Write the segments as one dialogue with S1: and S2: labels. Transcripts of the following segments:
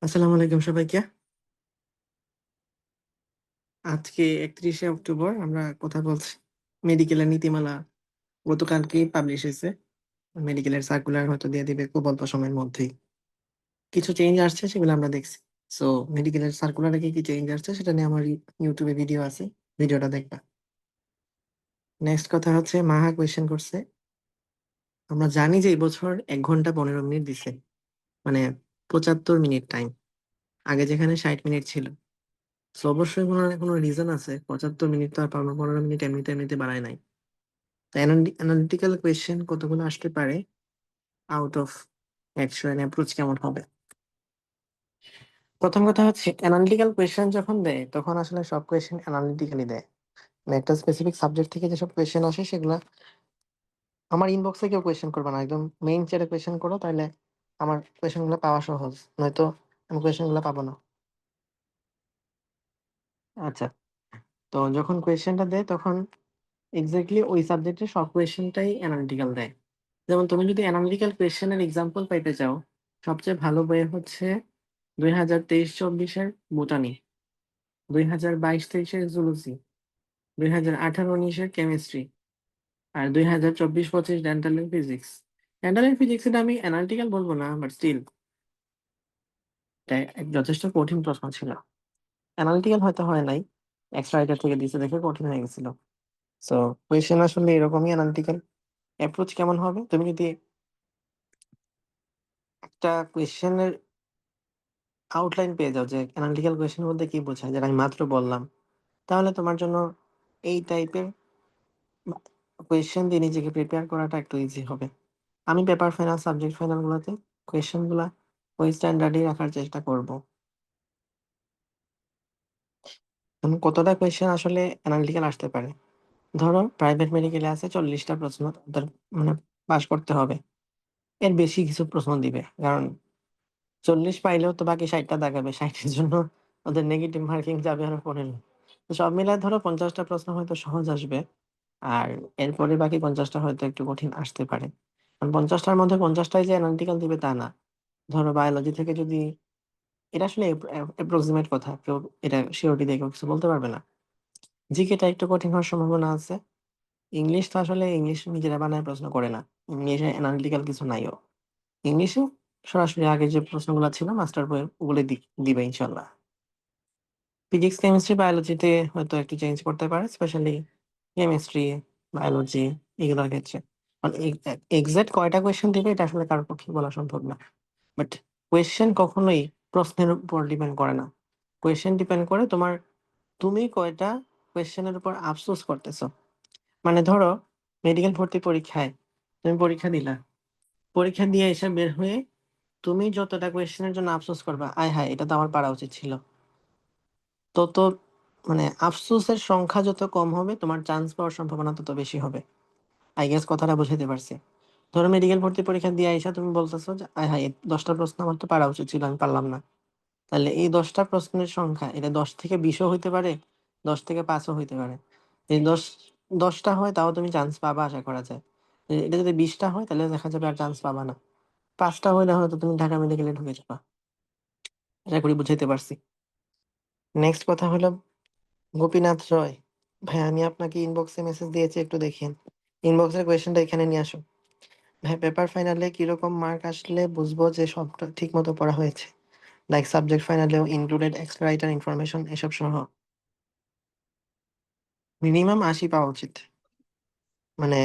S1: আসসালামু আলাইকুম সবাইকে। আজকে ৩১শে অক্টোবর আমরা কথা বলছি। মেডিকেলের নীতিমালা গতকালকেই পাবলিশ হইছে। মেডিকেলের সার্কুলার হয়তো দিয়ে দিবে খুব অল্প সময়ের মধ্যেই। কিছু চেঞ্জ আসছে সেগুলো আমরা দেখছি। সো মেডিকেলের সার্কুলারে কি চেঞ্জ আসছে সেটা নিয়ে আমার YouTube এ ভিডিও আছে। ভিডিওটা দেখবা। নেক্সট কথা হচ্ছে মাহা কোয়েশ্চেন করছে। আমরা জানি যে এই বছর ১ ঘন্টা ১৫ মিনিট দিছে। মানে ৭৫ মিনিট টাইম। আগে যেখানে ৬০ মিনিট ছিল। সো অবশ্যই কোনো না কোনো রিজন আছে। ৭৫ মিনিট তো আর ১৫ মিনিট এমনিতে বাড়ায় নাই। তো অ্যানালিটিক্যাল কোয়েশ্চেন কতগুলো আসতে পারে? আউট অফ ১০০ এর অ্যাপ্রোচ কেমন হবে? প্রথম কথা হচ্ছে অ্যানালিটিক্যাল কোয়েশ্চেন যখন দেয় তখন আসলে সব কোয়েশ্চেন অ্যানালিটিক্যালি দেয়। মানে একটা স্পেসিফিক সাবজেক্ট থেকে যেসব কোয়েশ্চেন আসে সেগুলা আমার ইনবক্সে কেউ কোয়েশ্চেন করবে না। একদম মেইন চ্যাটে কোয়েশ্চেন করো তাইলে আমার কোয়েশ্চেন গুলো পাওয়া সহজ। নয়তো আমি কোয়েশ্চেন গুলো পাবো না। আচ্ছা। তো যখন কোয়েশ্চেনটা দেয় তখন এক্সাক্টলি ওই সাবজেক্টের সব কোয়েশ্চেনটাই অ্যানালিটিক্যাল দেয়। যেমন তুমি যদি অ্যানালিটিক্যাল কোয়েশ্চেন এর এক্সাম্পল পাইতে চাও, সবচেয়ে ভালো বই হচ্ছে ২০২৩-২৪ এর বোটানি, ২০২২-২৩ এর জুলজি, ২০১৮-১৯ এর কেমিস্ট্রি, আর ২০২৪-২৫ dental and physics. Dental and physics এটা আমি অ্যানালিটিক্যাল বলবো না, বাট স্টিল এটা যথেষ্ট কঠিন প্রশ্ন ছিল। অ্যানালিটিক্যাল হয়তো হয় নাই, এক্সট্রা রাইটার থেকে দিছে দেখে কঠিন হয়ে গেছিল। সো কোয়েশ্চেন আসলে এরকমই অ্যানালিটিক্যাল। অ্যাপ্রোচ কেমন হবে? তুমি যদি একটা কোয়েশ্চেনের আউটলাইন পেয়ে যাও যে অ্যানালিটিক্যাল কোয়েশ্চেন বলতে কি বোঝায়, যেটা আমি মাত্র বললাম, তাহলে তোমার জন্য এই টাইপের কোয়েশ্চেন দিয়ে নিজেকে প্রিপেয়ার করাটা একটু ইজি হবে। আমি পেপার ফাইনাল, সাবজেক্ট ফাইনাল গুলোতে কোয়েশ্চেন গুলা ওই স্ট্যান্ডার্ডই রাখার চেষ্টা করব। এখন কতটা কোয়েশ্চেন আসলে অ্যানালিটিক্যাল আসতে পারে? ধরো প্রাইভেট মেডিকেলে আছে ৪০টা প্রশ্ন তাদের মানে পাস করতে হবে। এর বেশি কিছু প্রশ্ন দিবে। কারণ ৪০ পাইলেও তো বাকি ৬০ টা দাগাবে। ৬০ এর জন্য ওদের নেগেটিভ মার্কিং যাবে আরো ১৫। তো সব মিলায় ধরো ৫০ টা প্রশ্ন হয়তো সহজ আসবে। আর এরপরে বাকি ৫০ টা হয়তো একটু কঠিন আসতে পারে। কারণ ৫০ টার মধ্যে ৫০ টাই যে অ্যানালিটিক্যাল দিবে তা না। ধরো বায়োলজি থেকে যদি এটা আসলে এপ্রক্সিমেট কথা। কেউ এটা সিউরিটি দিয়ে কেউ কিছু বলতে পারবে না। জিকে টা একটু কঠিন হওয়ার সম্ভাবনা আছে। ইংলিশ তো আসলে ইংলিশ নিজেরা বানায় প্রশ্ন করে না। ইংলিশে অ্যানালিটিক্যাল কিছু নাইও। ইংলিশে সরাসরি আগে যে প্রশ্নগুলা ছিল মাস্টার বইয়ের ওগুলোই দিবে ইনশাআল্লাহ। ফিজিক্স, কেমিস্ট্রি, বায়োলজিতে হয়তো একটু চেঞ্জ করতে পারে। স্পেশালি কেমিস্ট্রি, বায়োলজি এগুলোর ক্ষেত্রে। কারণ এক্সাক্ট কয়টা কোয়েশ্চেন দিবে এটা আসলে কারো পক্ষেই বলা সম্ভব না। বাট কোয়েশ্চেন কখনোই প্রশ্নের উপর ডিপেন্ড করে না। কোয়েশ্চেন ডিপেন্ড করে তুমি কয়টা কোয়েশ্চেনের উপর আফসোস করতেছো। মানে ধরো মেডিকেল ভর্তি পরীক্ষায় তুমি পরীক্ষা দিলা। পরীক্ষা দিয়ে এসে বের হয়ে তুমি যতটা কোয়েশ্চেনের জন্য আফসোস করবা, আয় হায়! এটা তো আমার পারা উচিত ছিল। তত মানে আফসোসের সংখ্যা যত কম হবে, তোমার চান্স পাওয়ার সম্ভাবনা তত বেশি হবে। I guess কথাটা বুঝাইতে পারছি। ধরো মেডিকেল ভর্তি পরীক্ষা দিয়ে আইসা তুমি বলতেছো যে, "আয় হায়! ১০ টা প্রশ্ন আমার তো পারা উচিত ছিল, আমি পারলাম না।" তাহলে এই ১০ টা প্রশ্নের সংখ্যা এটা ১০ থেকে ২০ ও হইতে পারে, ১০ থেকে ৫ ও হইতে পারে। যদি ১০ টা হয় তাও তুমি চান্স পাবা আশা করা যায়। এটা যদি ২০ টা হয় তাহলে দেখা যাবে আর চান্স পাবা না। ৫ টা হইলে হয়তো তুমি ঢাকা মেডিকেলে ঢুকে যাবা। আশা করি বুঝাইতে পারছি। নেক্সট কথা হলো গোপীনাথ রয়। ভাই আমি আপনাকে ইনবক্সে মেসেজ দিয়েছি একটু দেখেন। ইনবক্সের কোয়েশ্চেনটা এখানে নিয়ে আসুন। ভাই পেপার ফাইনালে কিরকম মার্ক আসলে বুঝবো যে সবটা ঠিকমতো পড়া হয়েছে? লাইক সাবজেক্ট ফাইনালেও ইনক্লুডেড এক্সট্রা রাইটার ইনফরমেশন এসব সহ। মিনিমাম ৮০ পাওয়া উচিত। মানে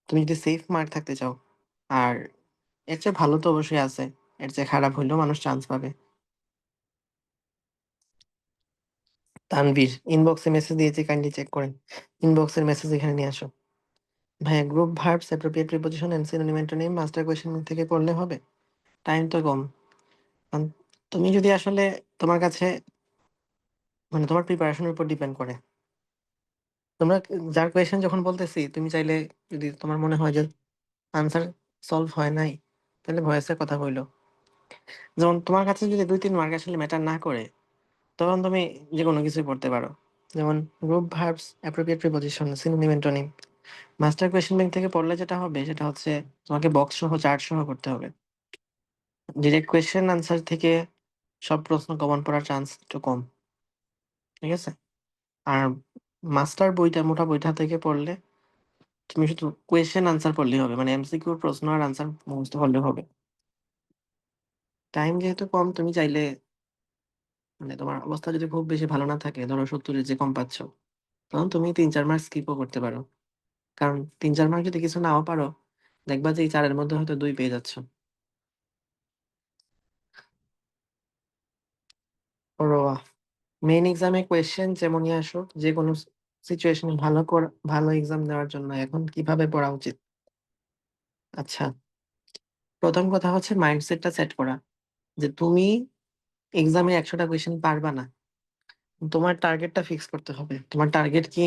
S1: তুমি যদি সেফ মার্ক থাকতে চাও। আর এর চেয়ে ভালো তো অবশ্যই আছে। এর চেয়ে খারাপ হইলেও মানুষ চান্স পাবে। তানভীর ইনবক্সে মেসেজ দিয়েছি কাইন্ডলি চেক করেন। ইনবক্সের মেসেজ এখানে নিয়ে আসো। ভাইয়া group verbs, appropriate preposition and synonym antonym master question থেকে পড়লে হবে? টাইম তো কম। কারণ তুমি যদি আসলে তোমার কাছে মানে তোমার প্রিপারেশনের উপর ডিপেন্ড করে। তোমরা যার কোয়েশ্চেন যখন বলতেছি তুমি চাইলে যদি তোমার মনে হয় যে আনসার সলভ হয় নাই, তাহলে ভয়েসে কথা বইলো। যেমন তোমার কাছে যদি ২-৩ মার্ক আসলে ম্যাটার না করে, তখন তুমি যেকোনো কিছুই পড়তে পারো। যেমন group verbs, appropriate preposition, synonym antonym. Master question bank থেকে পড়লে যেটা হবে সেটা হচ্ছে তোমাকে বক্স সহ চার্ট সহ করতে হবে। ডিরেক্ট কোয়েশ্চেন আনসার থেকে সব প্রশ্ন কমন পড়ার চান্স একটু কম। ঠিক আছে? আর মাস্টার বইটা, মোটা বইটা থেকে পড়লে তুমি শুধু কোয়েশ্চেন আনসার পড়লেই হবে। মানে এমসিকিউর প্রশ্ন আর আনসার মুখস্থ করলেও হবে। টাইম যেহেতু কম, তুমি চাইলে মানে তোমার অবস্থা যদি খুব বেশি ভালো না থাকে, ধরো ৭০ এর যে কম পাচ্ছ, তখন তুমি ৩-৪ মার্ক স্কিপও করতে পারো। কারণ ৩-৪ মার্ক যদি কিছু নাও পারো, দেখবা যে এই ৪ এর মধ্যে হয়তো ২ পেয়ে যাচ্ছ। পড়োয়া। মেইন এক্সামে কোয়েশ্চেন যেমনই আসুক, যেকোনো সিচুয়েশনে ভালো এক্সাম দেওয়ার জন্য এখন কিভাবে পড়া উচিত? আচ্ছা, ১ম কথা হচ্ছে মাইন্ডসেটটা সেট করা। যে তুমি এক্সামে ১০০ টা কোয়েশ্চেন পারবা না। তোমার টার্গেটটা ফিক্স করতে হবে। তোমার টার্গেট কি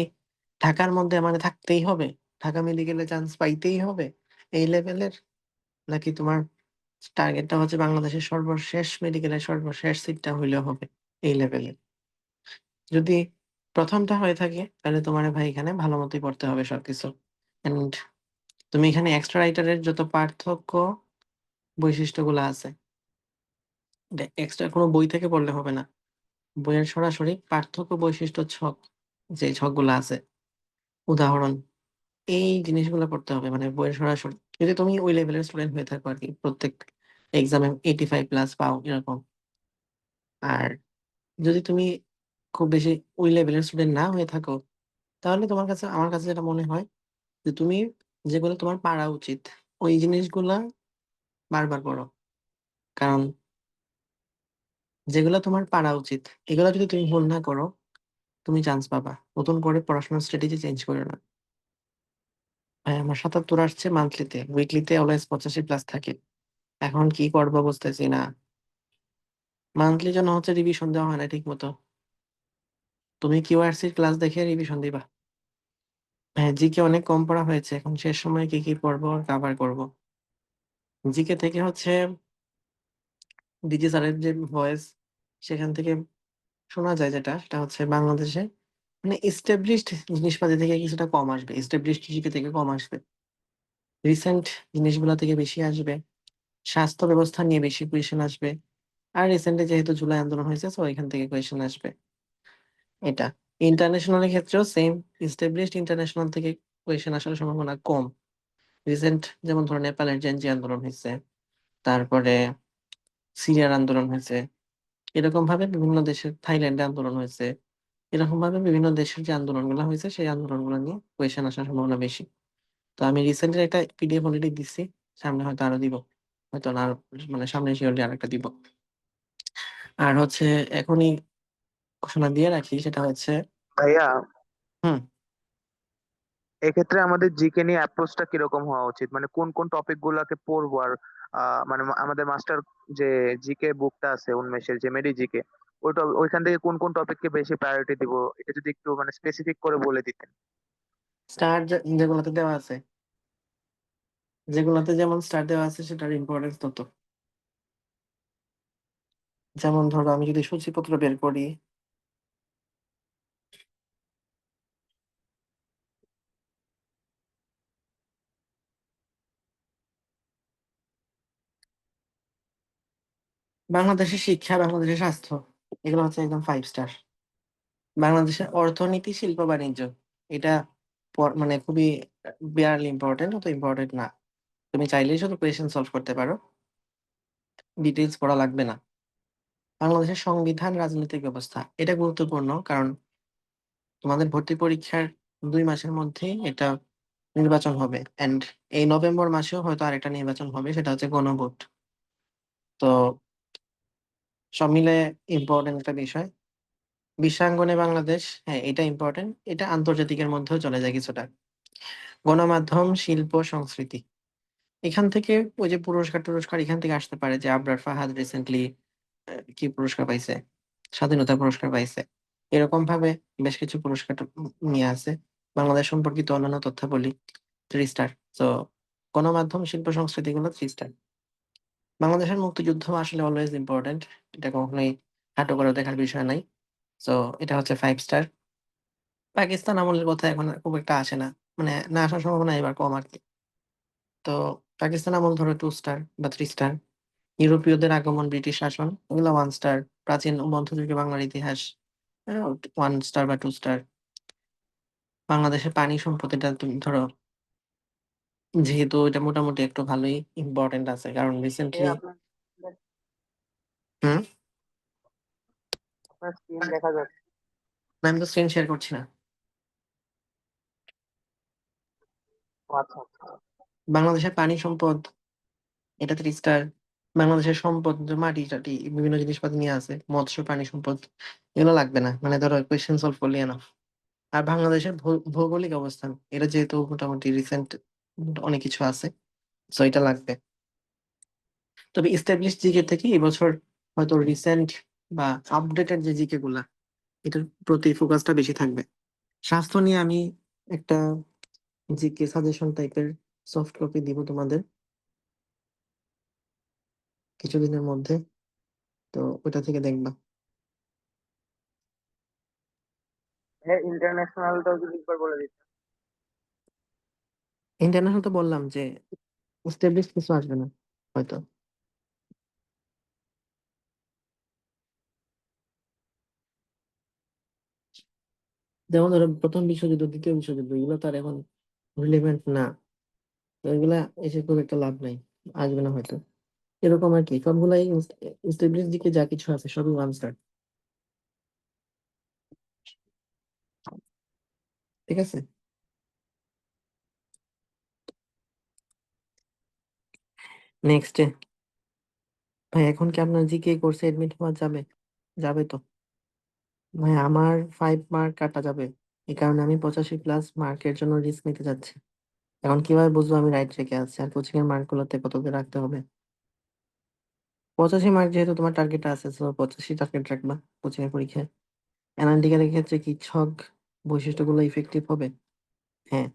S1: ঢাকার মধ্যে মানে থাকতেই হবে? ঢাকা মেডিকেলে চান্স পাইতেই হবে এই লেভেলের? নাকি তোমার টার্গেটটা হচ্ছে বাংলাদেশের সর্বশেষ মেডিকেলের সর্বশেষ সিটটা হইলেও হবে এই লেভেলের? যদি ১ম টা হয়ে থাকে তাহলে তোমারে ভাই এখানে ভালো মতোই পড়তে হবে সবকিছু। অ্যান্ড তুমি এখানে এক্সট্রা রাইটারের যত পার্থক্য, বৈশিষ্ট্যগুলা আছে, এটা এক্সট্রা কোনো বই থেকে পড়লে হবে না। বইয়ের সরাসরি পার্থক্য, বৈশিষ্ট্য ছক, যে ছকগুলা আছে, উদাহরণ, এই জিনিসগুলা পড়তে হবে। মানে বইয়ের সরাসরি। যদি তুমি ওই লেভেলের স্টুডেন্ট হয়ে থাকো আরকি, প্রত্যেক এক্সামে 85 প্লাস পাও এরকম। আর যদি তুমি খুব বেশি ওই লেভেলের স্টুডেন্ট না হয়ে থাকো, তাহলে আমার কাছে যেটা মনে হয় যে তুমি যেগুলো তোমার পারা উচিত, ওই জিনিসগুলা বারবার পড়ো। কারণ যেগুলা তোমার পারা উচিত, এগুলা যদি তুমি ভুল না করো, তুমি চান্স পাবা। নতুন করে পড়াশোনার স্ট্র্যাটেজি চেঞ্জ কইরো না। ভাই আমার ৭৭ আসছে মান্থলিতে, উইকলিতে অলওয়েজ ৮৫ প্লাস থাকে। এখন কি করবো বুঝতেছি না। মান্থলি জন্য হচ্ছে রিভিশন দেওয়া হয় না ঠিকমতো। তুমি কিউআরসির ক্লাস দেখে রিভিশন দিবা। হ্যাঁ, জিকে অনেক কম পড়া হয়েছে। এখন শেষ সময়ে কি পড়বো আর কাভার করবো। জিকে থেকে হচ্ছে ডিজি স্যারের যে ভয়েস, সেখান থেকে শোনা যায় যেটা, সেটা হচ্ছে বাংলাদেশে মানে এস্টাবলিশড জিনিসপাতি থেকে কিছুটা কম আসবে। এস্টাবলিশড জিকে থেকে কম আসবে। রিসেন্ট জিনিসগুলা থেকে বেশি আসবে। স্বাস্থ্য ব্যবস্থা নিয়ে বেশি কোয়েশ্চেন আসবে। আর রিসেন্টলি যেহেতু জুলাই আন্দোলন হয়েছে, সো এখান থেকে কোয়েশ্চেন আসবে। এটা। ইন্টারন্যাশনাল এর ক্ষেত্রেও সেম। এস্টাবলিশড ইন্টারন্যাশনাল থেকে কোয়েশ্চেন আসার সম্ভাবনা কম। রিসেন্ট যেমন ধরো নেপালের জেনজি আন্দোলন হইছে, তারপরে সিরিয়ার আন্দোলন হয়েছে। এরকম ভাবে বিভিন্ন দেশের, থাইল্যান্ডে আন্দোলন হয়েছে। এরকম ভাবে বিভিন্ন দেশের যে আন্দোলনগুলো হয়েছে, সেই আন্দোলনগুলো নিয়ে কোয়েশ্চেন আসার সম্ভাবনা বেশি। তো আমি রিসেন্টলি একটা পিডিএফ অলরেডি দিচ্ছি। সামনে হয়তো আরো দিব। হয়তো না আরো, মানে সামনে শিওরলি আরেকটা দিব। আর হচ্ছে এখনই ঘোষণা দিয়ে রাখি, সেটা হচ্ছে
S2: ভাইয়া,
S1: হুম,
S2: এক্ষেত্রে আমাদের জিকে নিয়ে অ্যাপ্রোচটা কিরকম হওয়া উচিত? মানে কোন কোন টপিক গুলাকে পড়বো? আর মানে আমাদের মাস্টার যে জিকে বুকটা আছে উন্মেষের, যে মেডি জিকে, ওইখান থেকে কোন কোন টপিককে বেশি প্রায়োরিটি দিব, এটা যদি একটু মানে স্পেসিফিক করে বলে দিতেন।
S1: স্টার যেগুলোতে দেওয়া আছে, যেগুলোতে যেমন স্টার দেওয়া আছে সেটার ইম্পর্টেন্স তত। যেমন ধরো আমি যদি সূচিপত্র বের করি, বাংলাদেশের শিক্ষা, বাংলাদেশের স্বাস্থ্য, এগুলো হচ্ছে একদম 5 স্টার। বাংলাদেশের অর্থনীতি, শিল্প বাণিজ্য, এটা মানে খুবই বিয়ারলি ইম্পর্টেন্ট, অত ইম্পর্টেন্ট না। তুমি চাইলেই শুধু কোয়েশ্চেন সলভ করতে পারো, ডিটেইলস পড়া লাগবে না। বাংলাদেশের সংবিধান, রাজনৈতিক ব্যবস্থা, এটা গুরুত্বপূর্ণ। কারণ তোমাদের ভর্তি পরীক্ষার ২ মাসের মধ্যেই এটা নির্বাচন হবে। অ্যান্ড এই নভেম্বর মাসেও হয়তো আরেকটা নির্বাচন হবে, সেটা হচ্ছে গণভোট। তো সব মিলে ইম্পর্টেন্ট একটা বিষয়। বিশ্বাঙ্গনে বাংলাদেশ, হ্যাঁ এটা ইম্পর্টেন্ট। এটা আন্তর্জাতিকের মধ্যেও চলে যায় কিছুটা। গণমাধ্যম, শিল্প, সংস্কৃতি, এখান থেকে ওই যে পুরস্কার-টুরস্কার এখান থেকে আসতে পারে। যে আবরার ফাহাদ রিসেন্টলি কি পুরস্কার পাইছে? স্বাধীনতা পুরস্কার পাইছে। এরকম ভাবে বেশ কিছু পুরস্কার নিয়ে আছে। বাংলাদেশ সম্পর্কিত অন্যান্য তথ্যাবলী 3 স্টার। সো গণমাধ্যম, শিল্প, সংস্কৃতি এগুলো 3 স্টার। বাংলাদেশের মুক্তিযুদ্ধ আসলে অলওয়েজ ইম্পর্টেন্ট। এটা কখনোই খাটো করে দেখার বিষয় নাই। সো এটা হচ্ছে 5 স্টার। পাকিস্তান আমলের কথা এখন আর খুব একটা আসে না। মানে না আসার সম্ভাবনা এবার কম আরকি। তো পাকিস্তান আমল ধরো 2 স্টার বা 3 স্টার। ইউরোপীয়দের আগমন, ব্রিটিশ শাসন, এগুলো 1 স্টার। প্রাচীন ও মধ্যযুগীয় বাংলার ইতিহাস, 1 স্টার বা 2 স্টার। বাংলাদেশের পানি সম্পদ, এটা তুমি ধরো, যেহেতু এটা মোটামুটি একটু ভালোই ইম্পর্টেন্ট আছে, কারণ
S2: এই
S1: রিসেন্টলি।
S2: আপনার
S1: হুম।
S2: আপনার স্ক্রিন দেখা যাচ্ছে।
S1: আমি তো স্ক্রিন শেয়ার করছি না।
S2: ও আচ্ছা আচ্ছা।
S1: বাংলাদেশের পানি সম্পদ, এটা 3 স্টার। বাংলাদেশের সম্পদ যে মাটি টাটি বিভিন্ন জিনিসপাতি নিয়ে আছে, মৎস্য প্রাণী সম্পদ, এগুলো লাগবে না, মানে ধরো কোয়েশ্চেন সলভ করলে এনাফ। আর বাংলাদেশের ভৌগোলিক অবস্থান, এটা যেহেতু মোটামুটি রিসেন্ট অনেক কিছু আছে, সো এটা লাগবে। তবে ইস্টাবলিশ জিকে থেকে এবছর হয়তো রিসেন্ট বা আপডেটেড যে জিকে গুলা, এটার প্রতি ফোকাসটা বেশি থাকবে। স্বাস্থ্য নিয়ে আমি একটা জিকে সাজেশন টাইপের সফট কপি দিব তোমাদের কিছুদিনের মধ্যে, তো ওটা থেকে দেখবা।
S2: হ্যাঁ, ইন্টারন্যাশনালটাও যদি একবার বলে দিচ্ছেন।
S1: ইন্টারন্যাশনাল তো বললাম যে এস্টাবলিশ কিছু আসবে না হয়তো। যেমন ধরো প্রথম বিশ্বযুদ্ধ, দ্বিতীয় বিশ্বযুদ্ধ, এগুলো তো আর এখন রিলেভেন্ট না, তো এগুলা এসে খুব একটা লাভ নাই, আসবে না হয়তো। এরকম আর কি, সবগুলাই এস্টাবলিশ দিকে যা কিছু আছে সবই 1 স্টার। ঠিক আছে। নেক্সট, ভাই এখন কি আপনার জিকে কোর্সে এডমিট হওয়া যাবে? যাবে তো। ভাই আমার 5 মার্ক কাটা যাবে, এই কারণে আমি 85+ মার্কের জন্য রিস্ক নিতে যাচ্ছি। এখন কিভাবে বুঝবো আমি রাইট রেখে আছি, আর কোচিং এর মার্ক গুলোতে কত দিয়ে রাখতে হবে? 85 মার্ক যেহেতু তোমার টার্গেট আছে, তো 85 টার্গেট রাখবা কোচিং এর পরীক্ষায়। অ্যানালিটিক্যাল এর ক্ষেত্রে কি ছক বৈশিষ্ট্যগুলো ইফেক্টিভ হবে? হ্যাঁ।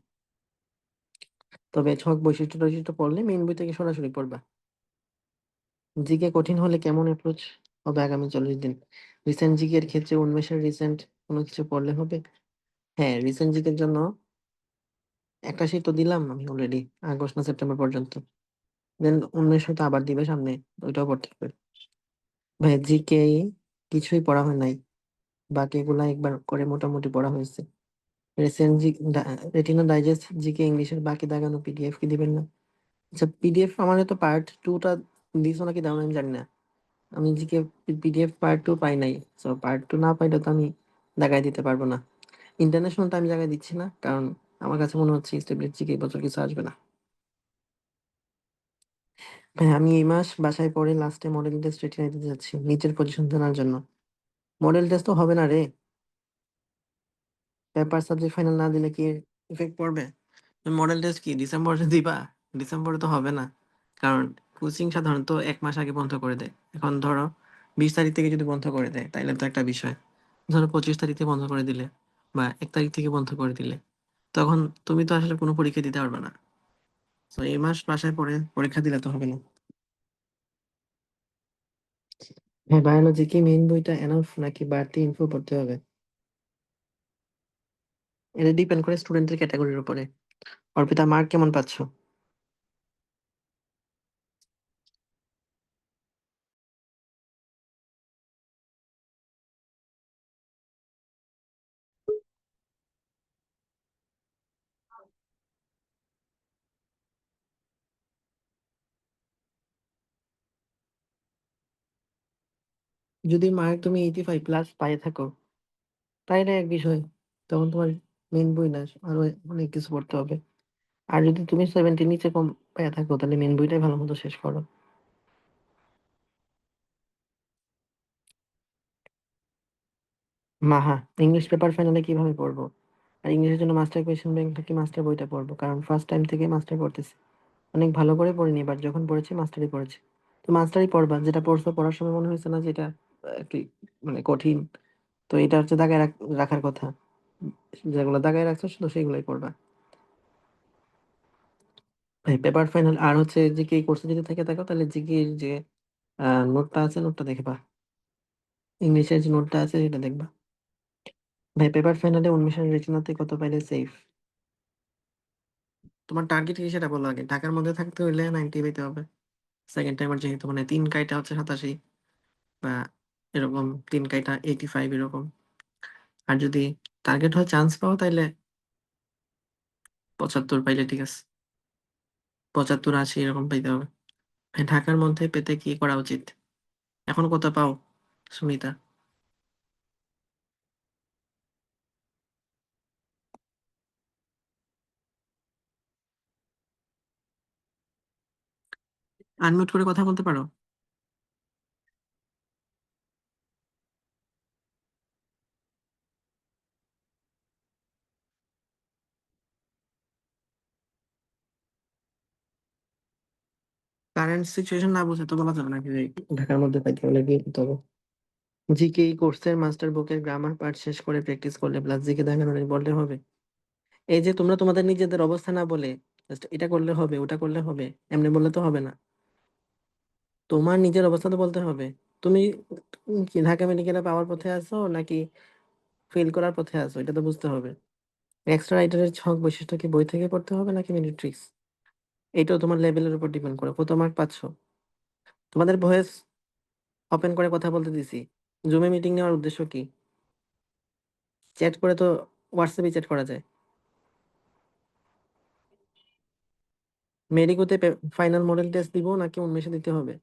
S1: তবে ছক বৈশিষ্ট্য টৈশিষ্ট্য পড়লে মেইন বই থেকে সরাসরি পড়বা। জিকে কঠিন হলে কেমন অ্যাপ্রোচ হবে আগামী 40 দিন? রিসেন্ট জিকে এর ক্ষেত্রে উন্মেষের রিসেন্ট কোনো কিছু পড়লে হবে। হ্যাঁ, রিসেন্ট জিকের জন্য একটা শীট তো দিলাম আমি অলরেডি, আগস্ট না সেপ্টেম্বর পর্যন্ত। দেন উন্মেষ হয়তো আবার দিবে সামনে, ওইটাও পড়তে হবে। ভাই জিকে কিছুই পড়া হয় নাই, বাকিগুলা একবার করে মোটামুটি পড়া হয়েছে। রিসেন্ট জি, রেটিনা ডাইজেস্ট জিকে ইংলিশের বাকি দাগানো পিডিএফ কি দিবেন না? আচ্ছা, পিডিএফ আমার তো পার্ট 2টা দিছো নাকি দাও না আমি জানি না। আমি জিকে পিডিএফ পার্ট 2 পাই নাই, সো পার্ট 2 না পাইলে তো আমি দাগাই দিতে পারবো না। ইন্টারন্যাশনালটা আমি জায়গায় দিচ্ছি না, কারণ আমার কাছে মনে হচ্ছে স্টেবলিশ জিকে এবছর কিছু আসবে না। ভাই আমি এই মাস বাসায় পড়ে লাস্টে মডেল টেস্ট রেটিনা দিতে যাচ্ছি নিচের পজিশন জানার জন্য। মডেল টেস্ট তো হবে না রে, পেপার সাবজেক্ট ফাইনাল না দিলে কি ইফেক্ট পড়বে? মডেল টেস্ট কি ডিসেম্বরে দিবা? ডিসেম্বরে তো হবে না, কারণ কোচিং সাধারণত 1 মাস আগে বন্ধ করে দেয়। এখন ধরো 20 তারিখ থেকে যদি বন্ধ করে দেয় তাইলে তো একটা বিষয়, ধরো 25 তারিখ থেকে বন্ধ করে দিলে বা 1 তারিখ থেকে বন্ধ করে দিলে, তখন তুমি তো আসলে কোনো পরীক্ষা দিতে পারবে না। তো এই মাস বাসায় পড়ে পরীক্ষা দিলে তো হবে না। হ্যাঁ, বায়োলজি কি মেইন বইটা এনাফ নাকি বাড়তি ইনফো পড়তে হবে? এটা ডিপেন্ড করে স্টুডেন্টের ক্যাটাগরির উপরে। অর্পিতা মার্ক কেমন পাচ্ছ? যদি মার্ক তুমি 85+ পাই থাকো তাইলে এক বিষয়, তখন তোমার মেইন বই না আরো অনেক কিছু পড়তে হবে। আর যদি তুমি 70 নিচে কম পেয়ে থাকো তাহলে মেইন বইটাই ভালো মতো শেষ করো। মাহা, ইংলিশ পেপার ফাইনালে কিভাবে পড়বো? আর ইংলিশের জন্য মাস্টার কোয়েশ্চেন ব্যাংক থেকে মাস্টার বইটা পড়বো, কারণ ফার্স্ট টাইম থেকে মাস্টার পড়তেছি। অনেক ভালো করে পড়িনি, এবার যখন পড়েছি মাস্টারই পড়েছি। তো মাস্টারই পড়বা, যেটা পড়ছো পড়ার সময় মনে হয়েছে না যেটা কি মানে কঠিন, তো এটা হচ্ছে দাগায় রাখার কথা। যেগুলো দাগায় রাখছো শুধু সেগুলোই পড়বা। পেপার ফাইনাল আর হচ্ছে জিকে এই কোর্সে যদি থেকে থাকো তাহলে জিকে এর যে নোটটা আছে নোটটা দেখবা, ইংলিশের যে নোটটা আছে সেটা দেখবা। ভাই পেপার ফাইনালে উন্মেষের রেটিনাতে কত পাইলে সেফ? তোমার টার্গেট কি সেটা বলো আগে, ঢাকার মধ্যে থাকতে হইলে 90 পেতে হবে। সেকেন্ড টাইমার যেহেতু মানে ৩ কাইটা হচ্ছে ৮৭ বা এরকম ৩ কাইটা 85 এরকম। আর যদি টার্গেট হয় চান্স পাওয়া তাইলে ৭৫ পাইলে ঠিক আছে। ৭৫-৮০ এরকম পাইতে হবে। ঢাকার মধ্যে পেতে কি করা উচিত? এখন কত পাও সুমিতা? আনমিউট করে কথা বলতে পারো? কারেন্ট সিচুয়েশন না বুঝে তো বলা যাবে না যে ঢাকার মধ্যে পাইতে হলে কি করতে হবে। জিকে এই কোর্সের মাস্টার বুকের গ্রামার পার্ট শেষ করে প্র্যাকটিস করলে প্লাস জিকে দেখানো বললে হবে। এই যে তোমরা তোমাদের নিজেদের অবস্থা না বলে just এটা করলে হবে ওটা করলে হবে এমনি বললে তো হবে না। তোমার নিজের অবস্থা তো বলতে হবে। তুমি কি ঢাকা মেডিকেলে পাওয়ার পথে আছো নাকি ফেল করার পথে আছো এটা তো বুঝতে হবে। এক্সট্রা রাইটারের ছক বৈশিষ্ট্য কি বই থেকে পড়তে হবে নাকি মিনিট্রিক্স? এটাও তোমার লেভেলের উপর ডিপেন্ড করে কত মার্ক পাচ্ছ। তোমাদের ভয়েস ওপেন করে কথা বলতে দিছি। জুমে মিটিং নেওয়ার উদ্দেশ্য কি? চ্যাট করে তো হোয়াটসঅ্যাপে চ্যাট করা যায়। মেডিকোতে ফাইনাল মডেল টেস্ট দিব নাকি উন্মেষে দিতে হবে?